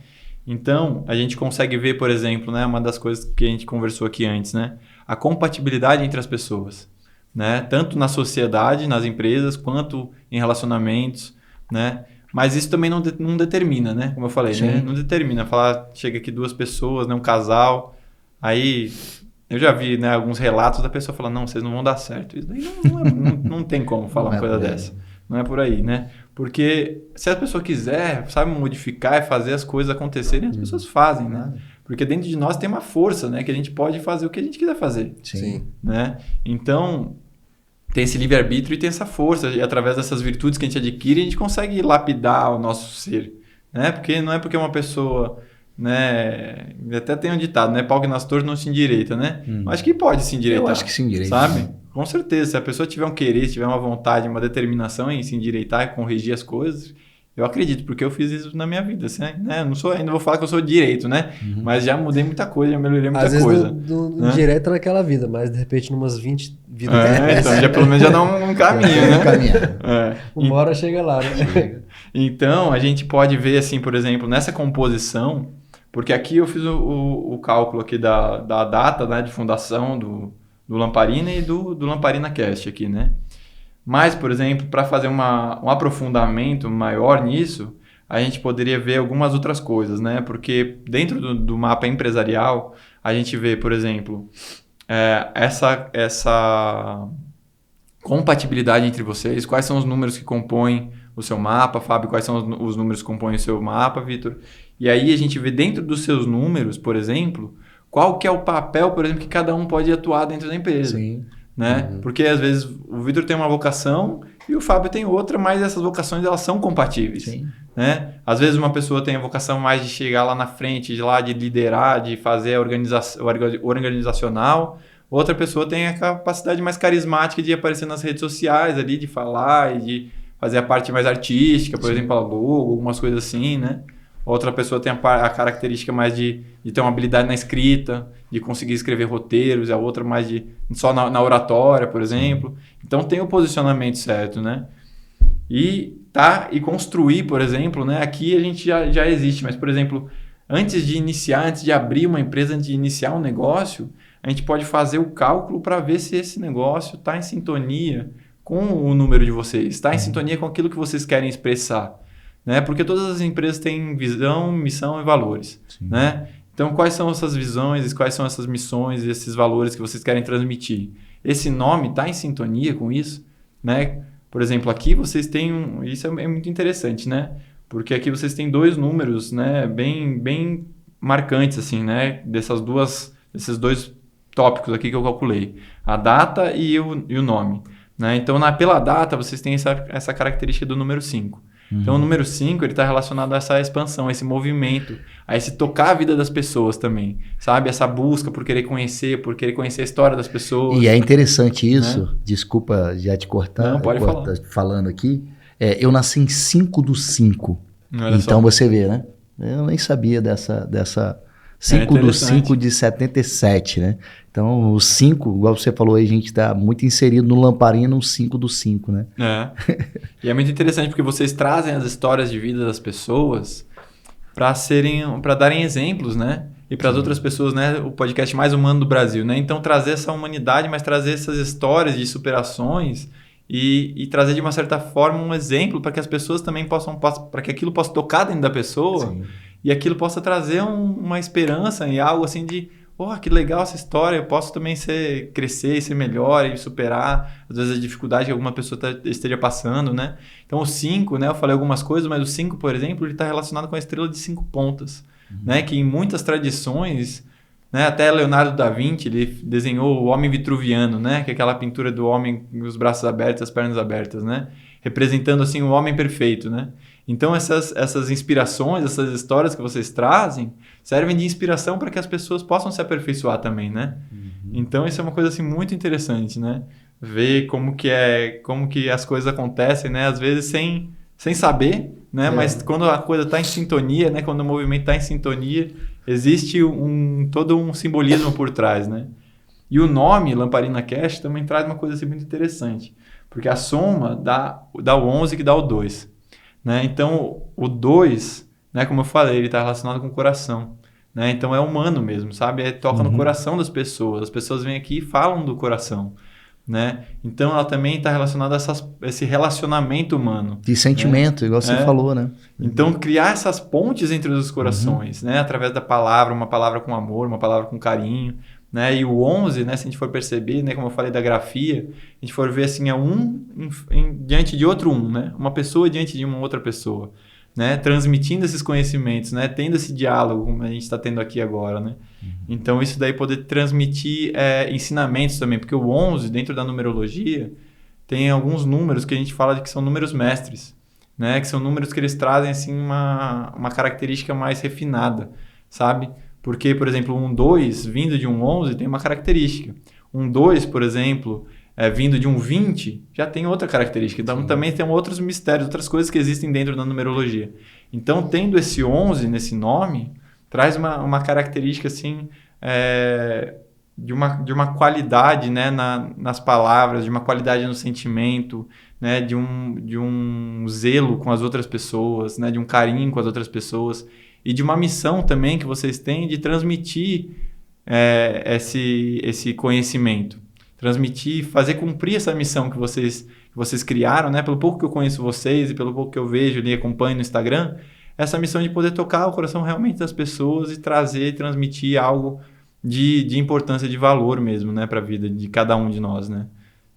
Então, a gente consegue ver, por exemplo, né, uma das coisas que a gente conversou aqui antes, né? A compatibilidade entre as pessoas, né? Tanto na sociedade, nas empresas, quanto em relacionamentos, né? Mas isso também não determina, né? Como eu falei, né? Não determina. Chega aqui 2 pessoas, né? Um casal, aí eu já vi, né, alguns relatos da pessoa falando, não, vocês não vão dar certo. Isso daí não tem como falar uma coisa dessa. Não é por aí, né? Porque se a pessoa quiser, sabe, modificar e fazer as coisas acontecerem, as pessoas fazem, né? Porque dentro de nós tem uma força, né? Que a gente pode fazer o que a gente quiser fazer. Sim. Né? Então, tem esse livre-arbítrio e tem essa força. E através dessas virtudes que a gente adquire, a gente consegue lapidar o nosso ser. Né? Porque não é porque uma pessoa... né? Até tem um ditado, né? Pau que nasce torto não se endireita, né? Mas acho que pode se endireitar. Eu acho que se endireita. Sabe? Com certeza. Se a pessoa tiver um querer, se tiver uma vontade, uma determinação em se endireitar e corrigir as coisas, eu acredito, porque eu fiz isso na minha vida. Assim, né? Ainda vou falar que eu sou direito, né? Mas já mudei muita coisa, já melhorei muita coisa. Às vezes não direto naquela vida, mas de repente numas 20 vidas. Então já pelo menos já dá um caminho, né? Uma hora chega lá, né? Então, a gente pode ver, assim, por exemplo, nessa composição, porque aqui eu fiz o cálculo aqui da data, né, de fundação do Lamparina e do Lamparina Cast aqui, né? Mas, por exemplo, para fazer um aprofundamento maior nisso, a gente poderia ver algumas outras coisas, né? Porque dentro do mapa empresarial, a gente vê, por exemplo, essa compatibilidade entre vocês, quais são os números que compõem o seu mapa, Fábio, quais são os números que compõem o seu mapa, Vitor. E aí a gente vê dentro dos seus números, por exemplo, qual que é o papel, por exemplo, que cada um pode atuar dentro da empresa. Sim. Né? Porque às vezes o Vitor tem uma vocação e o Fábio tem outra, mas essas vocações elas são compatíveis. Sim. Né? Às vezes uma pessoa tem a vocação mais de chegar lá na frente, de liderar, de fazer o organizacional. Outra pessoa tem a capacidade mais carismática de aparecer nas redes sociais, ali, de falar e de fazer a parte mais artística, por exemplo, a logo, algumas coisas assim, né? Outra pessoa tem a característica mais de ter uma habilidade na escrita, de conseguir escrever roteiros, a outra mais só na oratória, por exemplo. Então tem o posicionamento certo, né? E construir, por exemplo, né? Aqui a gente já existe, mas, por exemplo, antes de abrir uma empresa, antes de iniciar um negócio, a gente pode fazer o cálculo para ver se esse negócio está em sintonia com o número de vocês, está em sintonia com aquilo que vocês querem expressar. Né? Porque todas as empresas têm visão, missão e valores. Né? Então, quais são essas visões, quais são essas missões e esses valores que vocês querem transmitir? Esse nome está em sintonia com isso? Né? Por exemplo, aqui vocês têm... Isso é muito interessante, né? Porque aqui vocês têm 2 números, né? bem marcantes, assim, né? Desses dois tópicos aqui que eu calculei. A data e o nome. Né? Então, pela data, vocês têm essa característica do número 5. Então, o número 5, ele está relacionado a essa expansão, a esse movimento, a esse tocar a vida das pessoas também, sabe? Essa busca por querer conhecer a história das pessoas. E é interessante isso, né? Desculpa já te cortar. Não, pode falar. Falando aqui, eu nasci em 5/5. Olha então, só. você vê, né? Eu nem sabia dessa 5/5 de 77, né? Então, o 5, igual você falou aí, a gente está muito inserido no Lamparina, no 5/5, né? E é muito interessante porque vocês trazem as histórias de vida das pessoas para darem exemplos, né? E para as outras pessoas, né? O podcast mais humano do Brasil, né? Então, trazer essa humanidade, mas trazer essas histórias de superações e trazer de uma certa forma um exemplo para que as pessoas também para que aquilo possa tocar dentro da pessoa. Sim. E aquilo possa trazer uma esperança e algo assim de, que legal essa história, eu posso também crescer e ser melhor e superar, às vezes, a dificuldade que alguma pessoa esteja passando, né? Então, o 5, né? Eu falei algumas coisas, mas o 5, por exemplo, ele está relacionado com a estrela de 5 pontas, né? Que em muitas tradições, né? Até Leonardo da Vinci, ele desenhou o homem vitruviano, né? Que é aquela pintura do homem com os braços abertos, as pernas abertas, né? Representando, assim, o homem perfeito, né? Então, essas inspirações, essas histórias que vocês trazem, servem de inspiração para que as pessoas possam se aperfeiçoar também, né? Então, isso é uma coisa assim, muito interessante, né? Ver como que as coisas acontecem, né? Às vezes sem saber, né? Mas quando a coisa está em sintonia, né? Quando o movimento está em sintonia, existe todo um simbolismo por trás, né? E o nome, Lamparina Cash, também traz uma coisa assim, muito interessante. Porque a soma dá o 11 que dá o 2. Né? Então, o 2, né, como eu falei, ele está relacionado com o coração. Né? Então, é humano mesmo, sabe? Toca no coração das pessoas. As pessoas vêm aqui e falam do coração. Né? Então, ela também está relacionada a esse relacionamento humano. De sentimento, né? Igual você falou, né? Então, criar essas pontes entre os corações, né? Através da palavra, uma palavra com amor, uma palavra com carinho. Né? E o 11, né, se a gente for perceber, né, como eu falei da grafia, a gente for ver assim, é diante de outro né? Uma pessoa diante de uma outra pessoa, né? Transmitindo esses conhecimentos, né? Tendo esse diálogo, como a gente está tendo aqui agora. Né? Então, isso daí poder transmitir ensinamentos também, porque o 11, dentro da numerologia, tem alguns números que a gente fala de que são números mestres, né? Que são números que eles trazem assim, uma característica mais refinada, sabe? Porque, por exemplo, um 2 vindo de um 11 tem uma característica. Um 2, por exemplo, vindo de um 20 já tem outra característica. Então, também tem outros mistérios, outras coisas que existem dentro da numerologia. Então, tendo esse 11 nesse nome, traz uma característica assim, de uma qualidade, né, nas palavras, de uma qualidade no sentimento, né, de um zelo com as outras pessoas, né, de um carinho com as outras pessoas. E de uma missão também que vocês têm de transmitir esse conhecimento. Transmitir, fazer cumprir essa missão que vocês criaram, né? Pelo pouco que eu conheço vocês e pelo pouco que eu vejo ali, acompanho no Instagram, essa missão de poder tocar o coração realmente das pessoas e trazer e transmitir algo de importância, de valor mesmo, né? Para a vida de cada um de nós, né?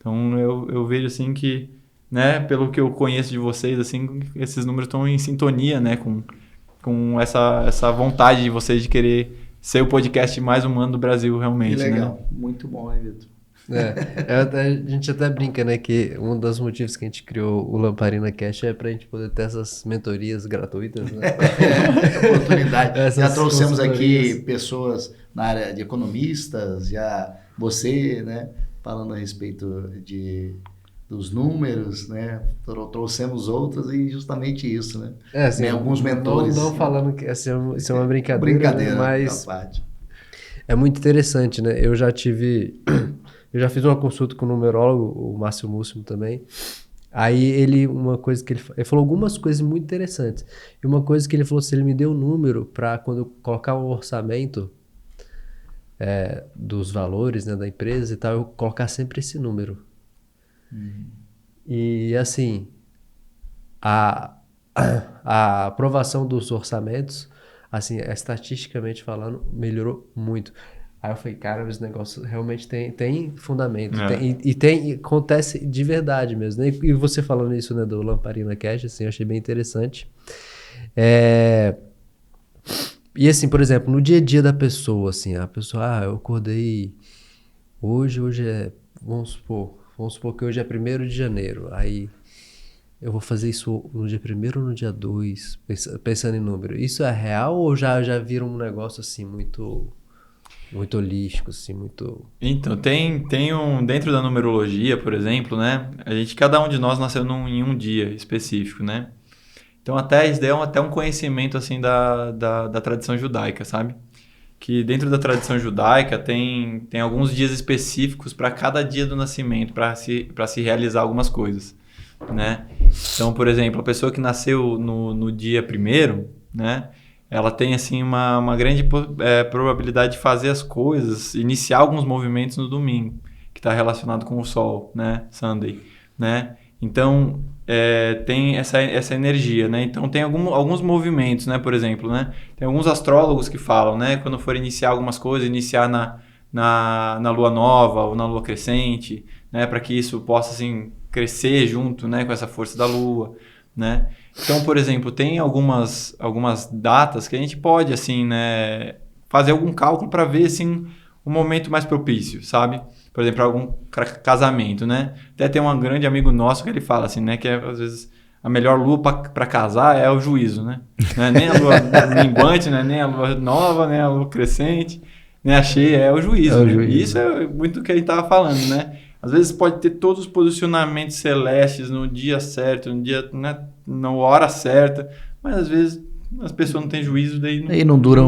Então, eu vejo assim que, né? Pelo que eu conheço de vocês, assim, esses números estão em sintonia, né? Com essa vontade de vocês de querer ser o podcast mais humano do Brasil, realmente. Que legal. Né? Muito bom, hein, Vitor? A gente até brinca, né, que um dos motivos que a gente criou o Lamparina Cash é pra gente poder ter essas mentorias gratuitas, né? Oportunidade. Já trouxemos aqui pessoas na área de economistas, já você, né, falando a respeito dos números, né? Trouxemos outros e justamente isso, né? Assim, tem alguns mentores. Não falando que assim, isso é uma brincadeira, né? Mas é muito interessante, né? Eu já fiz uma consulta com o numerólogo, o Márcio Múcio também. Aí ele falou algumas coisas muito interessantes. E uma coisa que ele falou, se ele me deu um número para quando eu colocar um orçamento dos valores, né, da empresa e tal, eu colocar sempre esse número. E assim, a aprovação dos orçamentos, assim, estatisticamente falando, melhorou muito. Aí eu falei, cara, esse negócio realmente tem fundamento. Acontece de verdade mesmo. Né? E você falando isso, né, do Lamparina Cash, assim, eu achei bem interessante. E assim, por exemplo, no dia a dia da pessoa, assim, a pessoa, eu acordei hoje é, vamos supor que hoje é 1º de janeiro, aí eu vou fazer isso no dia 1º ou no dia 2, pensando em número. Isso é real ou já vira um negócio assim muito holístico, assim, muito... Então, tem dentro da numerologia, por exemplo, né? Cada um de nós nasceu em um dia específico, né? Então, até isso daí é até um conhecimento, assim, da tradição judaica, sabe? Que dentro da tradição judaica tem alguns dias específicos para cada dia do nascimento, para se realizar algumas coisas, né? Então, por exemplo, a pessoa que nasceu no dia 1º, né? Ela tem, assim, uma grande probabilidade de fazer as coisas, iniciar alguns movimentos no domingo, que está relacionado com o sol, né? Sunday, né? Então, tem essa energia, né? Então, tem alguns movimentos, né? Por exemplo, né? Tem alguns astrólogos que falam, né? Quando for iniciar algumas coisas, iniciar na lua nova ou na lua crescente, né? Para que isso possa, assim, crescer junto, né? Com essa força da lua, né? Então, por exemplo, tem algumas datas que a gente pode, assim, né, fazer algum cálculo para ver, assim, um momento mais propício, sabe? Por exemplo, algum casamento, né? Até tem um grande amigo nosso que ele fala, assim, né, que às vezes a melhor lua para casar é o juízo, né? Não é nem a lua minguante, né? Nem a lua nova, nem a lua crescente, nem a cheia, é o juízo. Né? E isso é muito do que ele estava falando, né? Às vezes pode ter todos os posicionamentos celestes no dia certo, no dia, né, na hora certa, mas às vezes as pessoas não têm juízo, daí não dura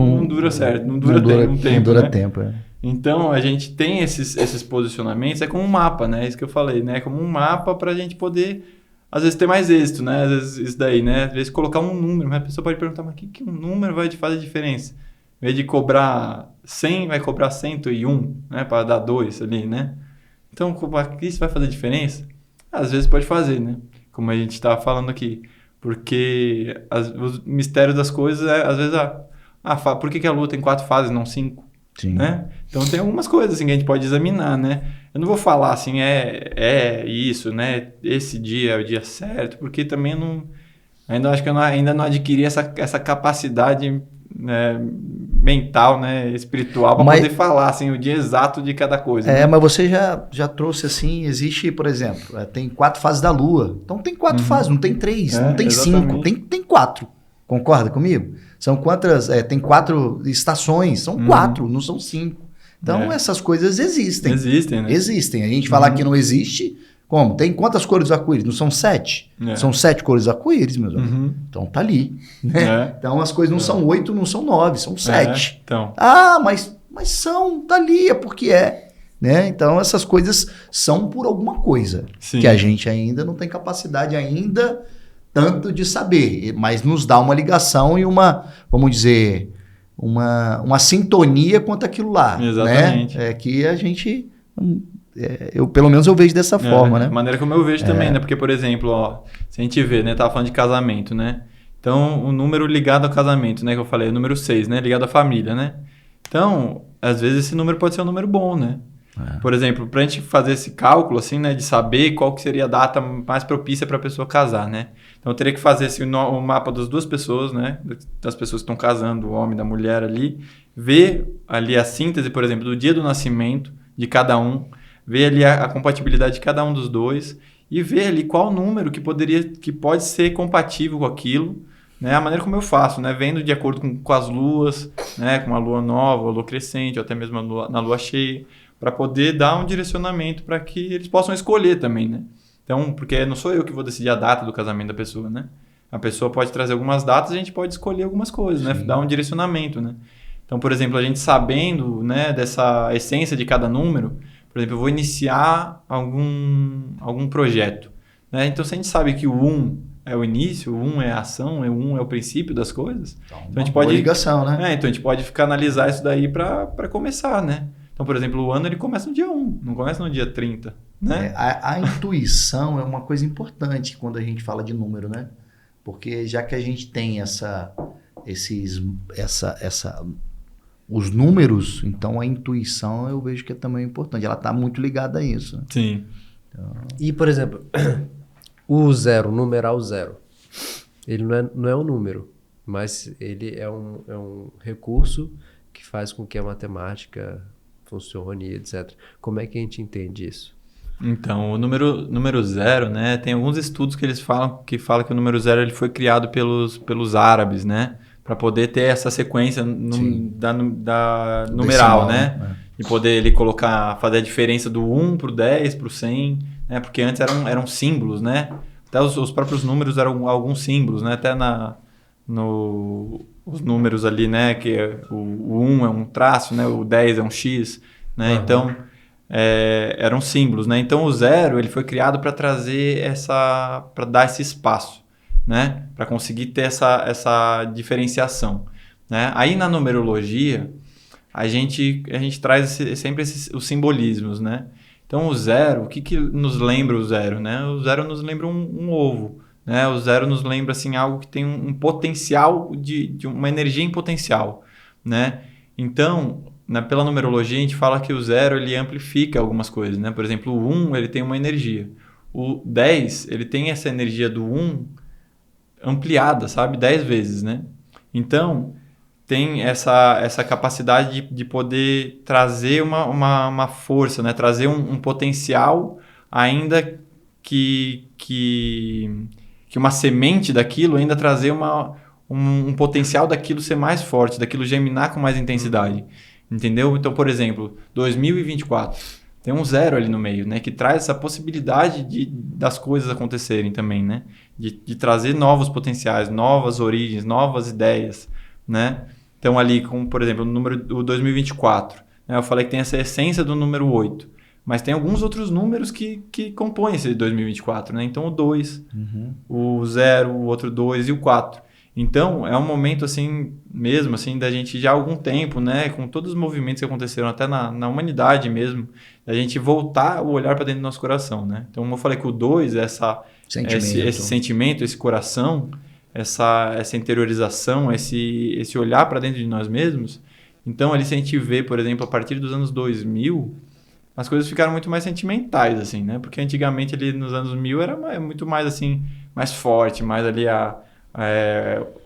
certo, não dura tempo. Não dura né? tempo, Então a gente tem esses posicionamentos, é como um mapa, né? Isso que eu falei, né? É como um mapa para a gente poder, às vezes, ter mais êxito, né? Às vezes isso daí, né? Às vezes colocar um número, mas a pessoa pode perguntar, mas que um número vai fazer diferença? Em vez de cobrar 100, vai cobrar 101, né? Para dar 2 ali, né? Então, isso vai fazer diferença? Às vezes pode fazer, né? Como a gente estava falando aqui. Porque os mistérios das coisas, às vezes, por que a Lua tem 4 fases, não 5? Sim. Né? Então, tem algumas coisas assim, que a gente pode examinar, né? Eu não vou falar assim, isso, né? Esse dia é o dia certo, porque também ainda acho que eu ainda não adquiri essa capacidade, né, mental, né, espiritual, para poder falar assim, o dia exato de cada coisa. Né? Mas você já trouxe assim, existe, por exemplo, tem 4 fases da Lua. Então tem 4 fases, não tem 3, não tem 5, tem 4. Concorda comigo? São quantas? Tem 4 estações, são 4, não são 5. Então essas coisas existem. Existem, né? Existem. A gente falar que não existe, como? Tem quantas cores do arco-íris? Não são 7? São 7 cores do arco-íris, meus amigos. Então tá ali. Né? Então as coisas não são 8, não são 9, são 7. Então. Mas são, tá ali, é porque é. Né? Então essas coisas são por alguma coisa. Sim. Que a gente ainda não tem capacidade ainda tanto de saber. Mas nos dá uma ligação e vamos dizer, uma sintonia quanto aquilo lá. Exatamente. Né? Que a gente... pelo menos eu vejo dessa forma, né? Da maneira como eu vejo também, né? Porque, por exemplo, se a gente vê, né? Tava falando de casamento, né? Então, o número ligado ao casamento, né? Que eu falei, o número 6, né? Ligado à família, né? Então, às vezes esse número pode ser um número bom, né? Por exemplo, pra gente fazer esse cálculo, assim, né? De saber qual que seria a data mais propícia para a pessoa casar, né? Então, eu teria que fazer o mapa das duas pessoas, né? Das pessoas que estão casando, o homem e da mulher ali. Ver ali a síntese, por exemplo, do dia do nascimento de cada um. Ver ali a compatibilidade de cada um dos dois. E ver ali qual número que pode ser compatível com aquilo. Né? A maneira como eu faço, né? Vendo de acordo com as luas, né? Com a lua nova, a lua crescente, ou até mesmo na lua cheia. Para poder dar um direcionamento para que eles possam escolher também, né? Então, porque não sou eu que vou decidir a data do casamento da pessoa, né? A pessoa pode trazer algumas datas e a gente pode escolher algumas coisas, né? Dar um direcionamento, né? Então, por exemplo, a gente sabendo, né, dessa essência de cada número, por exemplo, eu vou iniciar algum projeto, né? Então, se a gente sabe que o 1 é o início, o 1 é a ação, o 1 é o princípio das coisas, então a gente pode... ligação, né? Então, a gente pode analisar isso daí para começar, né? Então, por exemplo, o ano ele começa no dia 1, não começa no dia 30, né? A intuição é uma coisa importante quando a gente fala de número, né? Porque já que a gente tem os números, então a intuição eu vejo que é também importante. Ela está muito ligada a isso. Sim. Então... E, por exemplo, o 0, o numeral 0, ele não é um número. Mas ele é um recurso que faz com que a matemática funcione, etc. Como é que a gente entende isso? Então, o número zero, né? Tem alguns estudos que eles falam que o número zero ele foi criado pelos árabes, né? Para poder ter essa sequência da numeral, decimal, né? E poder ele fazer a diferença do 1 para o 10, para o 100, né? Porque antes eram símbolos, né? Até os próprios números eram alguns símbolos, né? Até os números ali, né? Que o 1 é um traço, né? O 10 é um X, né? Uhum. Então, eram símbolos, né? Então, o zero ele foi criado para trazer para dar esse espaço, né? Para conseguir ter essa diferenciação, né? Aí, na numerologia, a gente traz sempre os simbolismos, né? Então, o zero, o que nos lembra o zero, né? O zero nos lembra um ovo, né? O zero nos lembra, assim, algo que tem um potencial, de uma energia em potencial, né? Então, pela numerologia, a gente fala que o zero, ele amplifica algumas coisas, né? Por exemplo, o 1, ele tem uma energia. O 10, ele tem essa energia do 1 ampliada, sabe? 10 vezes, né? Então, tem essa capacidade de poder trazer uma força, né? Trazer um potencial, ainda que uma semente daquilo, ainda trazer um potencial daquilo ser mais forte, daquilo germinar com mais intensidade. Entendeu? Então, por exemplo, 2024, tem um zero ali no meio, né? Que traz essa possibilidade das coisas acontecerem também, né? De trazer novos potenciais, novas origens, novas ideias, né? Então, ali, como, por exemplo, o 2024, né? Eu falei que tem essa essência do número 8, mas tem alguns outros números que compõem esse 2024, né? Então, o 2, o 0, o outro 2 e o 4. Então, é um momento, assim, mesmo, assim, da gente já há algum tempo, né? Com todos os movimentos que aconteceram até na humanidade mesmo, da gente voltar o olhar para dentro do nosso coração, né? Então, como eu falei que o 2 é esse sentimento, esse coração, essa interiorização, esse olhar para dentro de nós mesmos. Então, ali, se a gente vê, por exemplo, a partir dos anos 2000, as coisas ficaram muito mais sentimentais, assim, né? Porque antigamente, ali nos anos 1000, era muito mais, assim, mais forte, mais ali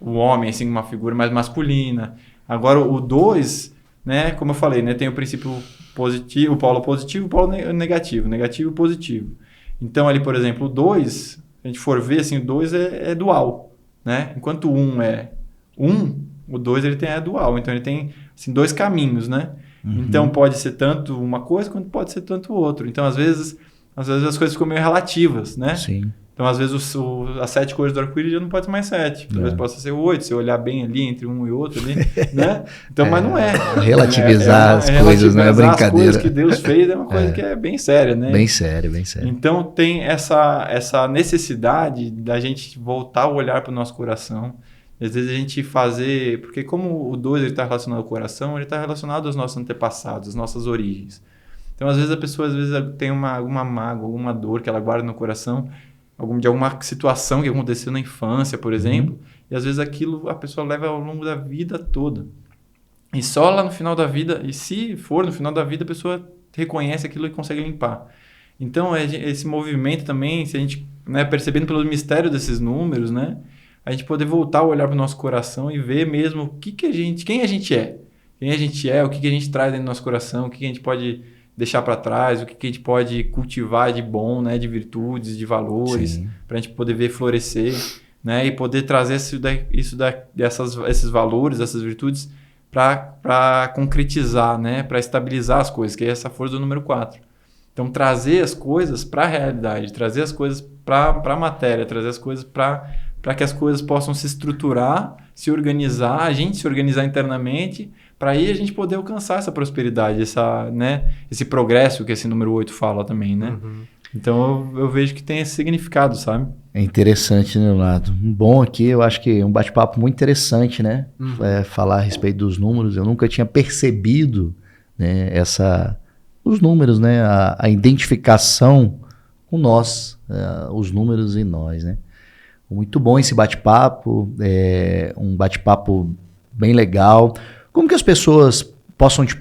o homem, assim, uma figura mais masculina. Agora, o 2, né, como eu falei, né, tem o princípio positivo, o polo positivo e o polo negativo e positivo. Então, ali, por exemplo, o 2, se a gente for ver, assim, o 2 é dual, né? Enquanto o 1 é 1, o 2 ele é dual. Então, ele tem, assim, dois caminhos, né? Então, pode ser tanto uma coisa quanto pode ser tanto outro. Então, às vezes as coisas ficam meio relativas, né? Sim. Então, às vezes, as 7 cores do arco-íris já não pode ser mais 7. Talvez possa ser 8, se eu olhar bem ali entre um e outro ali, né? Então, mas não é. Relativizar as coisas, não é brincadeira. As coisas que Deus fez é uma coisa que é bem séria, né? Bem séria, bem séria. Então, tem essa necessidade da gente voltar o olhar para o nosso coração. Às vezes, a gente fazer... Porque como o 2 está relacionado ao coração, ele está relacionado aos nossos antepassados, às nossas origens. Então, às vezes, a pessoa tem alguma mágoa, alguma dor que ela guarda no coração, de alguma situação que aconteceu na infância, por exemplo, e às vezes aquilo a pessoa leva ao longo da vida toda. E só lá no final da vida, e se for no final da vida, a pessoa reconhece aquilo e consegue limpar. Então, esse movimento também, se a gente, né, percebendo pelo mistério desses números, né, a gente poder voltar a olhar para o nosso coração e ver mesmo quem a gente é. Quem a gente é, o que a gente traz dentro do nosso coração, o que a gente pode deixar para trás, o que a gente pode cultivar de bom, né, de virtudes, de valores, para a gente poder ver florescer, né, e poder trazer esses valores, essas virtudes para concretizar, né, para estabilizar as coisas, que é essa força do número 4. Então, trazer as coisas para a realidade, trazer as coisas para a matéria, trazer as coisas para que as coisas possam se estruturar, se organizar, a gente se organizar internamente, para aí a gente poder alcançar essa prosperidade, esse progresso que esse número 8 fala também, né? Então eu vejo que tem esse significado, sabe? É interessante, né, Leonardo? Bom aqui, eu acho que é um bate-papo muito interessante, né? Falar a respeito dos números. Eu nunca tinha percebido, né, os números, né? A identificação com nós, os números em nós, né? Muito bom esse bate-papo, um bate-papo bem legal. Como que as pessoas possam te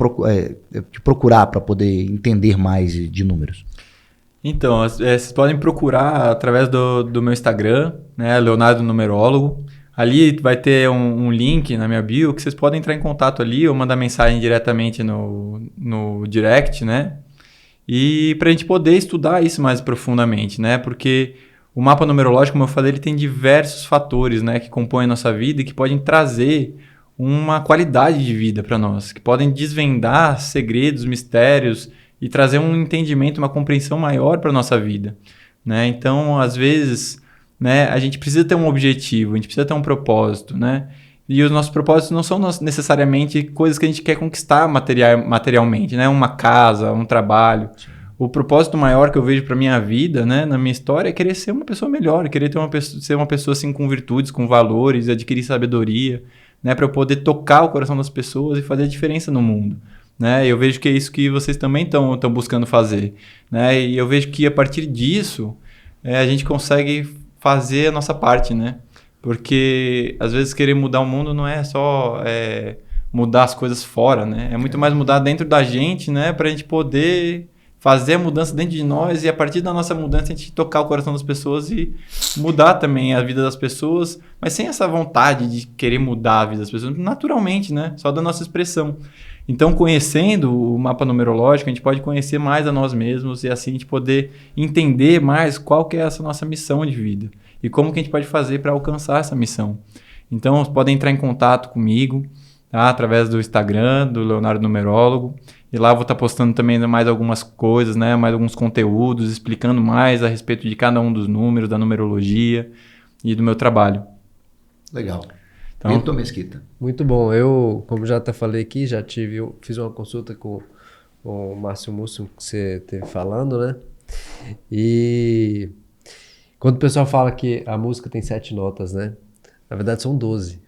procurar para poder entender mais de números? Então, vocês podem procurar através do meu Instagram, né, Leonardo Numerólogo. Ali vai ter um link na minha bio que vocês podem entrar em contato ali ou mandar mensagem diretamente no direct, né? E para a gente poder estudar isso mais profundamente, né? Porque o mapa numerológico, como eu falei, ele tem diversos fatores, né, que compõem a nossa vida e que podem trazer uma qualidade de vida para nós, que podem desvendar segredos, mistérios e trazer um entendimento, uma compreensão maior para a nossa vida, né? Então, às vezes, né, a gente precisa ter um objetivo, a gente precisa ter um propósito, né? E os nossos propósitos não são necessariamente coisas que a gente quer conquistar materialmente, né? Uma casa, um trabalho. O propósito maior que eu vejo para minha vida, né, na minha história, é querer ser uma pessoa melhor, querer ser uma pessoa assim, com virtudes, com valores, adquirir sabedoria, né, para eu poder tocar o coração das pessoas e fazer a diferença no mundo. Né? Eu vejo que é isso que vocês também estão buscando fazer. Né? E eu vejo que a partir disso a gente consegue fazer a nossa parte, né? Porque às vezes querer mudar o mundo não é só mudar as coisas fora, né? É muito mais mudar dentro da gente, né? Para a gente poder fazer a mudança dentro de nós e a partir da nossa mudança a gente tocar o coração das pessoas e mudar também a vida das pessoas, mas sem essa vontade de querer mudar a vida das pessoas, naturalmente, né? Só da nossa expressão. Então, conhecendo o mapa numerológico, a gente pode conhecer mais a nós mesmos e assim a gente poder entender mais qual que é essa nossa missão de vida e como que a gente pode fazer para alcançar essa missão. Então, vocês podem entrar em contato comigo, tá? Através do Instagram, do Leonardo Numerólogo. E lá eu vou estar postando também mais algumas coisas, né? Mais alguns conteúdos, explicando mais a respeito de cada um dos números, da numerologia e do meu trabalho. Legal. Então, Vitor Mesquita. Muito bom. Eu, como já até falei aqui, fiz uma consulta com o Márcio Múcio, que você esteve falando, né? E quando o pessoal fala que a música tem 7 notas, né? Na verdade são 12.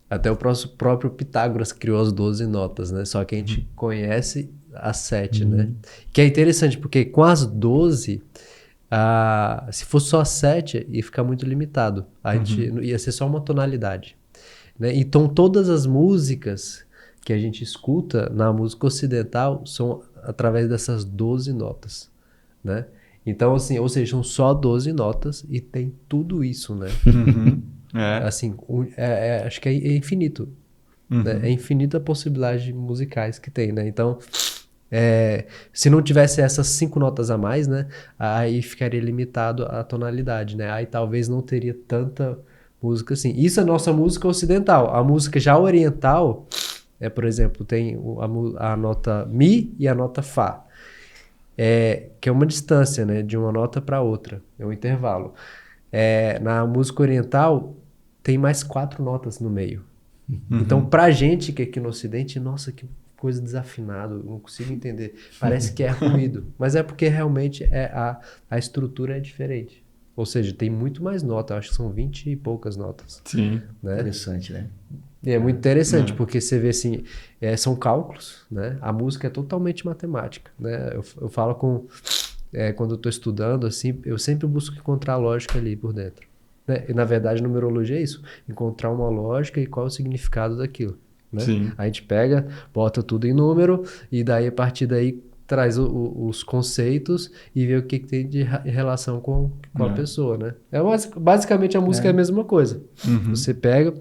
Até o próprio Pitágoras criou as 12 notas, né? Só que a gente conhece as 7, né? Que é interessante, porque com as 12, se fosse só as 7, ia ficar muito limitado. A gente ia ser só uma tonalidade. Né? Então, todas as músicas que a gente escuta na música ocidental são através dessas 12 notas, né? Então, assim, ou seja, são só 12 notas e tem tudo isso, né? Assim, acho que é infinito. Né? É infinita a possibilidade musicais que tem, né? Então, se não tivesse essas 5 notas a mais, né? Aí ficaria limitado a tonalidade, né? Aí talvez não teria tanta música assim. Isso é nossa música ocidental. A música já oriental, por exemplo, tem a nota Mi e a nota Fá. Que é uma distância, né? De uma nota para outra. É um intervalo. Na música oriental, tem mais 4 notas no meio. Então, pra gente que é aqui no Ocidente, nossa, que coisa desafinada, não consigo entender. Parece que é ruído. Mas é porque realmente a estrutura é diferente. Ou seja, tem muito mais nota. Eu acho que são 20 e poucas notas. Sim. Né? Interessante, né? E é muito interessante, porque você vê assim, são cálculos, né? A música é totalmente matemática, né? Eu falo quando eu estou estudando, assim, eu sempre busco encontrar lógica ali por dentro. Né? E, na verdade, numerologia é isso. Encontrar uma lógica e qual é o significado daquilo. Né? Sim. A gente pega, bota tudo em número e daí, a partir daí, traz os conceitos e vê o que tem de relação com a pessoa, né? Basicamente, a música é a mesma coisa. Você pega...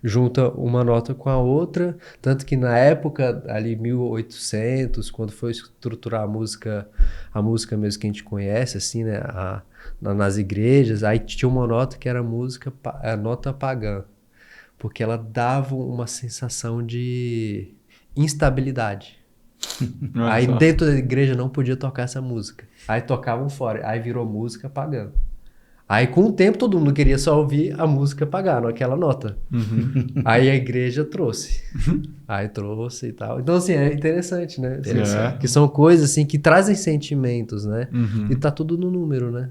junta uma nota com a outra, tanto que na época ali 1800, quando foi estruturar a música mesmo que a gente conhece assim, né, nas igrejas, aí tinha uma nota que era a nota pagã, porque ela dava uma sensação de instabilidade. Aí dentro da igreja não podia tocar essa música, aí tocavam fora, aí virou música pagã. Aí, com o tempo, todo mundo queria só ouvir a música pagar, aquela nota. Aí a igreja trouxe. Aí trouxe e tal. Então, assim, é interessante, né? Que são coisas, assim, que trazem sentimentos, né? E tá tudo no número, né?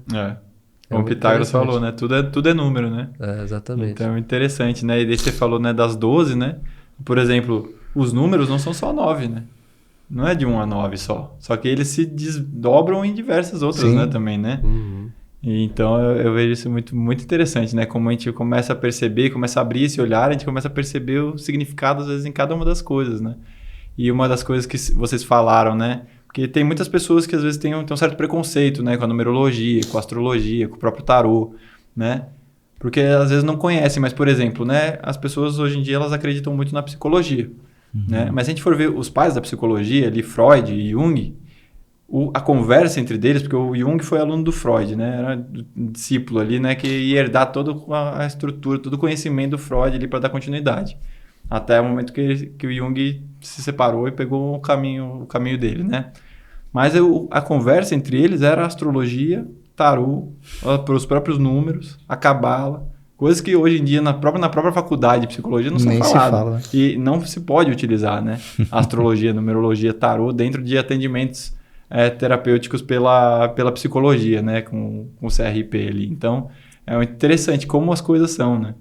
Como o Pitágoras falou, né? Tudo é número, né? Exatamente. Então, é interessante, né? E daí você falou, né, das 12, né? Por exemplo, os números não são só 9, né? Não é de 1 a 9 só. Só que eles se desdobram em diversas outras, né? Também, né? Então eu vejo isso muito, muito interessante, né? Como a gente começa a perceber, começa a abrir esse olhar, a gente começa a perceber o significado, às vezes, em cada uma das coisas, né? E uma das coisas que vocês falaram, né? Porque tem muitas pessoas que às vezes têm um certo preconceito, né? Com a numerologia, com a astrologia, com o próprio tarô, né? porque às vezes não conhecem, mas, por exemplo, né, as pessoas hoje em dia elas acreditam muito na psicologia. Né? Mas se a gente for ver os pais da psicologia, ali, Freud e Jung, a conversa entre eles, porque o Jung foi aluno do Freud, né? Era discípulo ali, né? Que ia herdar toda a estrutura, todo o conhecimento do Freud ali para dar continuidade. Até o momento que o Jung se separou e pegou o caminho dele, né? Mas a conversa entre eles era astrologia, tarô, os próprios números, a cabala, coisas que hoje em dia na própria faculdade de psicologia não são faladas. E não se pode utilizar, né? Astrologia, numerologia, tarô dentro de atendimentos terapêuticos pela psicologia, né? Com o CRP ali. Então, é interessante como as coisas são, né?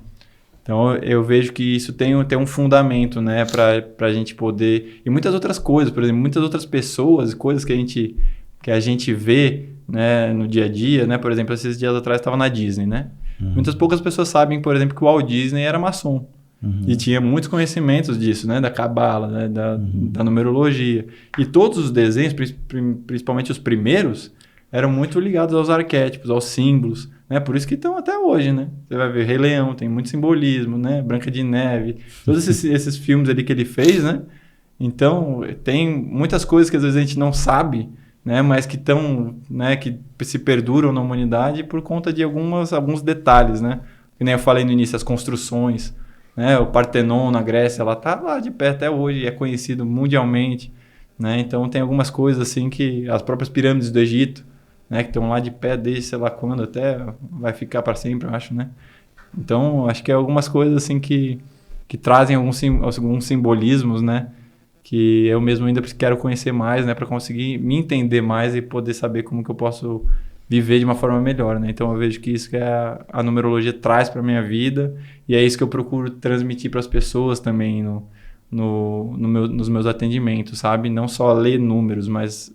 Então, eu vejo que isso tem um fundamento, né? Pra gente poder... E muitas outras coisas, por exemplo, muitas outras pessoas, coisas que a gente vê, né, no dia a dia, né? Por exemplo, esses dias atrás eu estava na Disney, né? Muitas poucas pessoas sabem, por exemplo, que o Walt Disney era maçom. E tinha muitos conhecimentos disso, né? Da cabala, né? Da numerologia. E todos os desenhos, principalmente os primeiros, eram muito ligados aos arquétipos, aos símbolos, né? Por isso que estão até hoje, né? Você vai ver Rei Leão, tem muito simbolismo, né? Branca de Neve, todos esses filmes ali que ele fez, né? Então, tem muitas coisas que às vezes a gente não sabe, né? Mas que estão, né? Que se perduram na humanidade por conta de alguns detalhes, né? Que nem eu falei no início, as construções, né? O Partenon na Grécia, ela tá lá de pé até hoje, é conhecido mundialmente, né? Então tem algumas coisas assim que as próprias pirâmides do Egito, né? Que estão lá de pé desde sei lá quando, até vai ficar para sempre, eu acho, né? Então acho que é algumas coisas assim que trazem alguns simbolismos, né? Que eu mesmo ainda quero conhecer mais, né? Para conseguir me entender mais e poder saber como que eu posso viver de uma forma melhor, né? Então eu vejo que isso que a numerologia traz para minha vida e é isso que eu procuro transmitir para as pessoas também nos meus atendimentos, sabe? Não só ler números, mas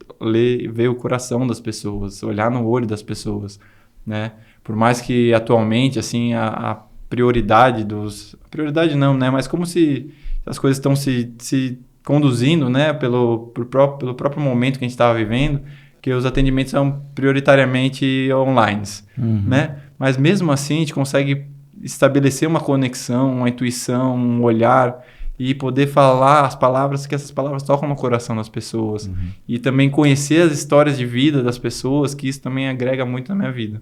ver o coração das pessoas, olhar no olho das pessoas, né? Por mais que atualmente, assim, a prioridade prioridade não, né? Mas como se as coisas estão se conduzindo, né? Pelo próprio momento que a gente estava vivendo, que os atendimentos são prioritariamente online, né? Mas mesmo assim a gente consegue estabelecer uma conexão, uma intuição, um olhar e poder falar as palavras, que essas palavras tocam no coração das pessoas. E também conhecer as histórias de vida das pessoas, que isso também agrega muito na minha vida,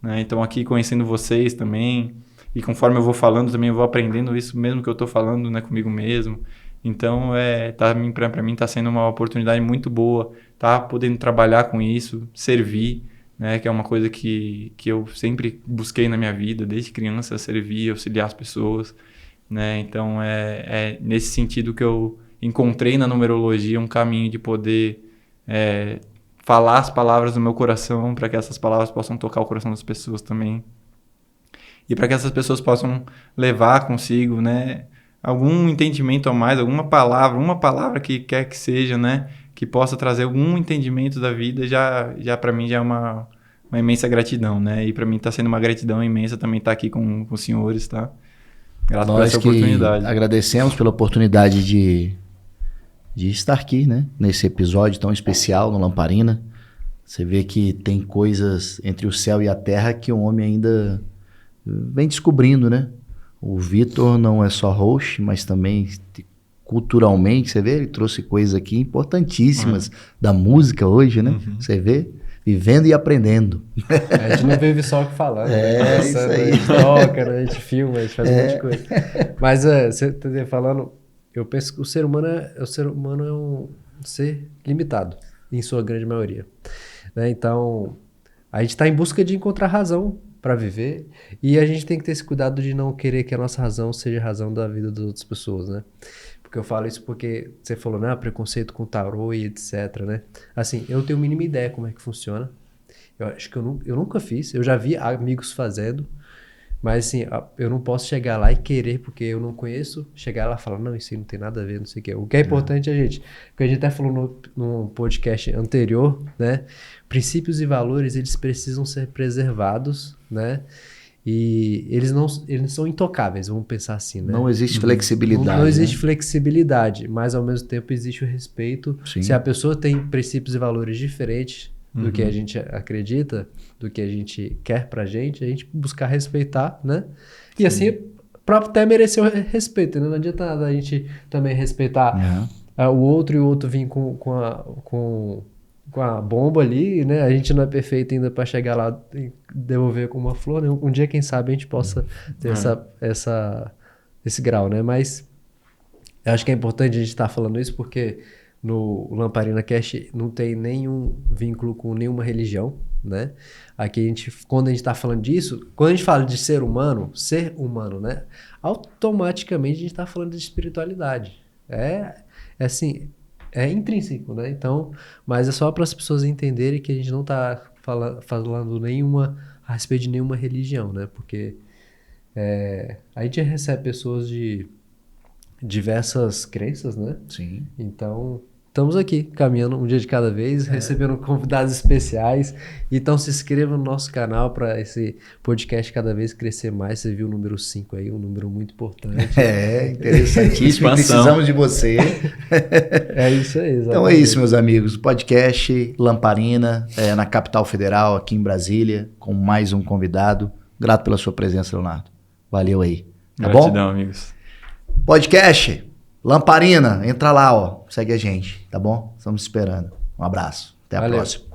né? Então aqui conhecendo vocês também, e conforme eu vou falando também eu vou aprendendo isso mesmo que eu estou falando, né, comigo mesmo. Então, para mim está sendo uma oportunidade muito boa, tá podendo trabalhar com isso, servir, né, que é uma coisa que eu sempre busquei na minha vida, desde criança, servir, auxiliar as pessoas, né? Então, é nesse sentido que eu encontrei na numerologia um caminho de poder falar as palavras do meu coração, para que essas palavras possam tocar o coração das pessoas também. E para que essas pessoas possam levar consigo, né, algum entendimento a mais, uma palavra que quer que seja, né, que possa trazer algum entendimento da vida, já para mim já é uma imensa gratidão, né? E para mim está sendo uma gratidão imensa também estar aqui com os senhores, tá? Graças por essa oportunidade. Agradecemos pela oportunidade de estar aqui, né, nesse episódio tão especial no Lamparina. Você vê que tem coisas entre o céu e a terra que o homem ainda vem descobrindo, né? O Vitor não é só host, mas também culturalmente, você vê, ele trouxe coisas aqui importantíssimas da música hoje, né? Você vê, vivendo e aprendendo. A gente não vive só o que falando, né? Isso aí. A gente toca, né? A gente filma, a gente faz um monte de coisa. Mas você tá falando, eu penso que o ser humano é um ser limitado, em sua grande maioria, né? Então, a gente está em busca de encontrar razão para viver, e a gente tem que ter esse cuidado de não querer que a nossa razão seja a razão da vida das outras pessoas, né? Porque eu falo isso porque você falou, né, preconceito com tarô e etc, né? Assim, eu não tenho a mínima ideia como é que funciona. Eu acho que eu nunca fiz, eu já vi amigos fazendo, mas assim, eu não posso chegar lá e querer, porque eu não conheço, chegar lá e falar, não, isso aí não tem nada a ver, não sei o que. O que é importante é porque a gente até falou no podcast anterior, né? Princípios e valores, eles precisam ser preservados, né? E eles são intocáveis, vamos pensar assim, né? Não existe flexibilidade. Não existe flexibilidade, mas ao mesmo tempo existe o respeito. Sim. Se a pessoa tem princípios e valores diferentes, do que a gente acredita, do que a gente quer pra gente, a gente buscar respeitar, né? E assim, pra até merecer o respeito, né? Não adianta nada a gente também respeitar o outro e o outro vir com a bomba ali, né? A gente não é perfeito ainda pra chegar lá e devolver com uma flor, né? Um dia, quem sabe, a gente possa ter esse grau, né? Mas eu acho que é importante a gente estar falando isso porque no Lamparina Cast não tem nenhum vínculo com nenhuma religião, né? Aqui quando a gente está falando disso, quando a gente fala de ser humano, né? Automaticamente a gente está falando de espiritualidade. Assim, é intrínseco, né? Então, mas é só para as pessoas entenderem que a gente não está falando a respeito de nenhuma religião, né? Porque a gente recebe pessoas de diversas crenças, né? Sim. Então, estamos aqui, caminhando um dia de cada vez, recebendo convidados especiais. Então, se inscreva no nosso canal para esse podcast cada vez crescer mais. Você viu o número 5 aí, um número muito importante. Interessantíssimo. Precisamos de você. É isso aí, exatamente. Então é isso, meus amigos. Podcast Lamparina, na Capital Federal, aqui em Brasília, com mais um convidado. Grato pela sua presença, Leonardo. Valeu aí. Tá Gratidão, bom? amigos. Podcast Lamparina, entra lá, ó. Segue a gente, tá bom? Estamos esperando. Um abraço. Até a próxima.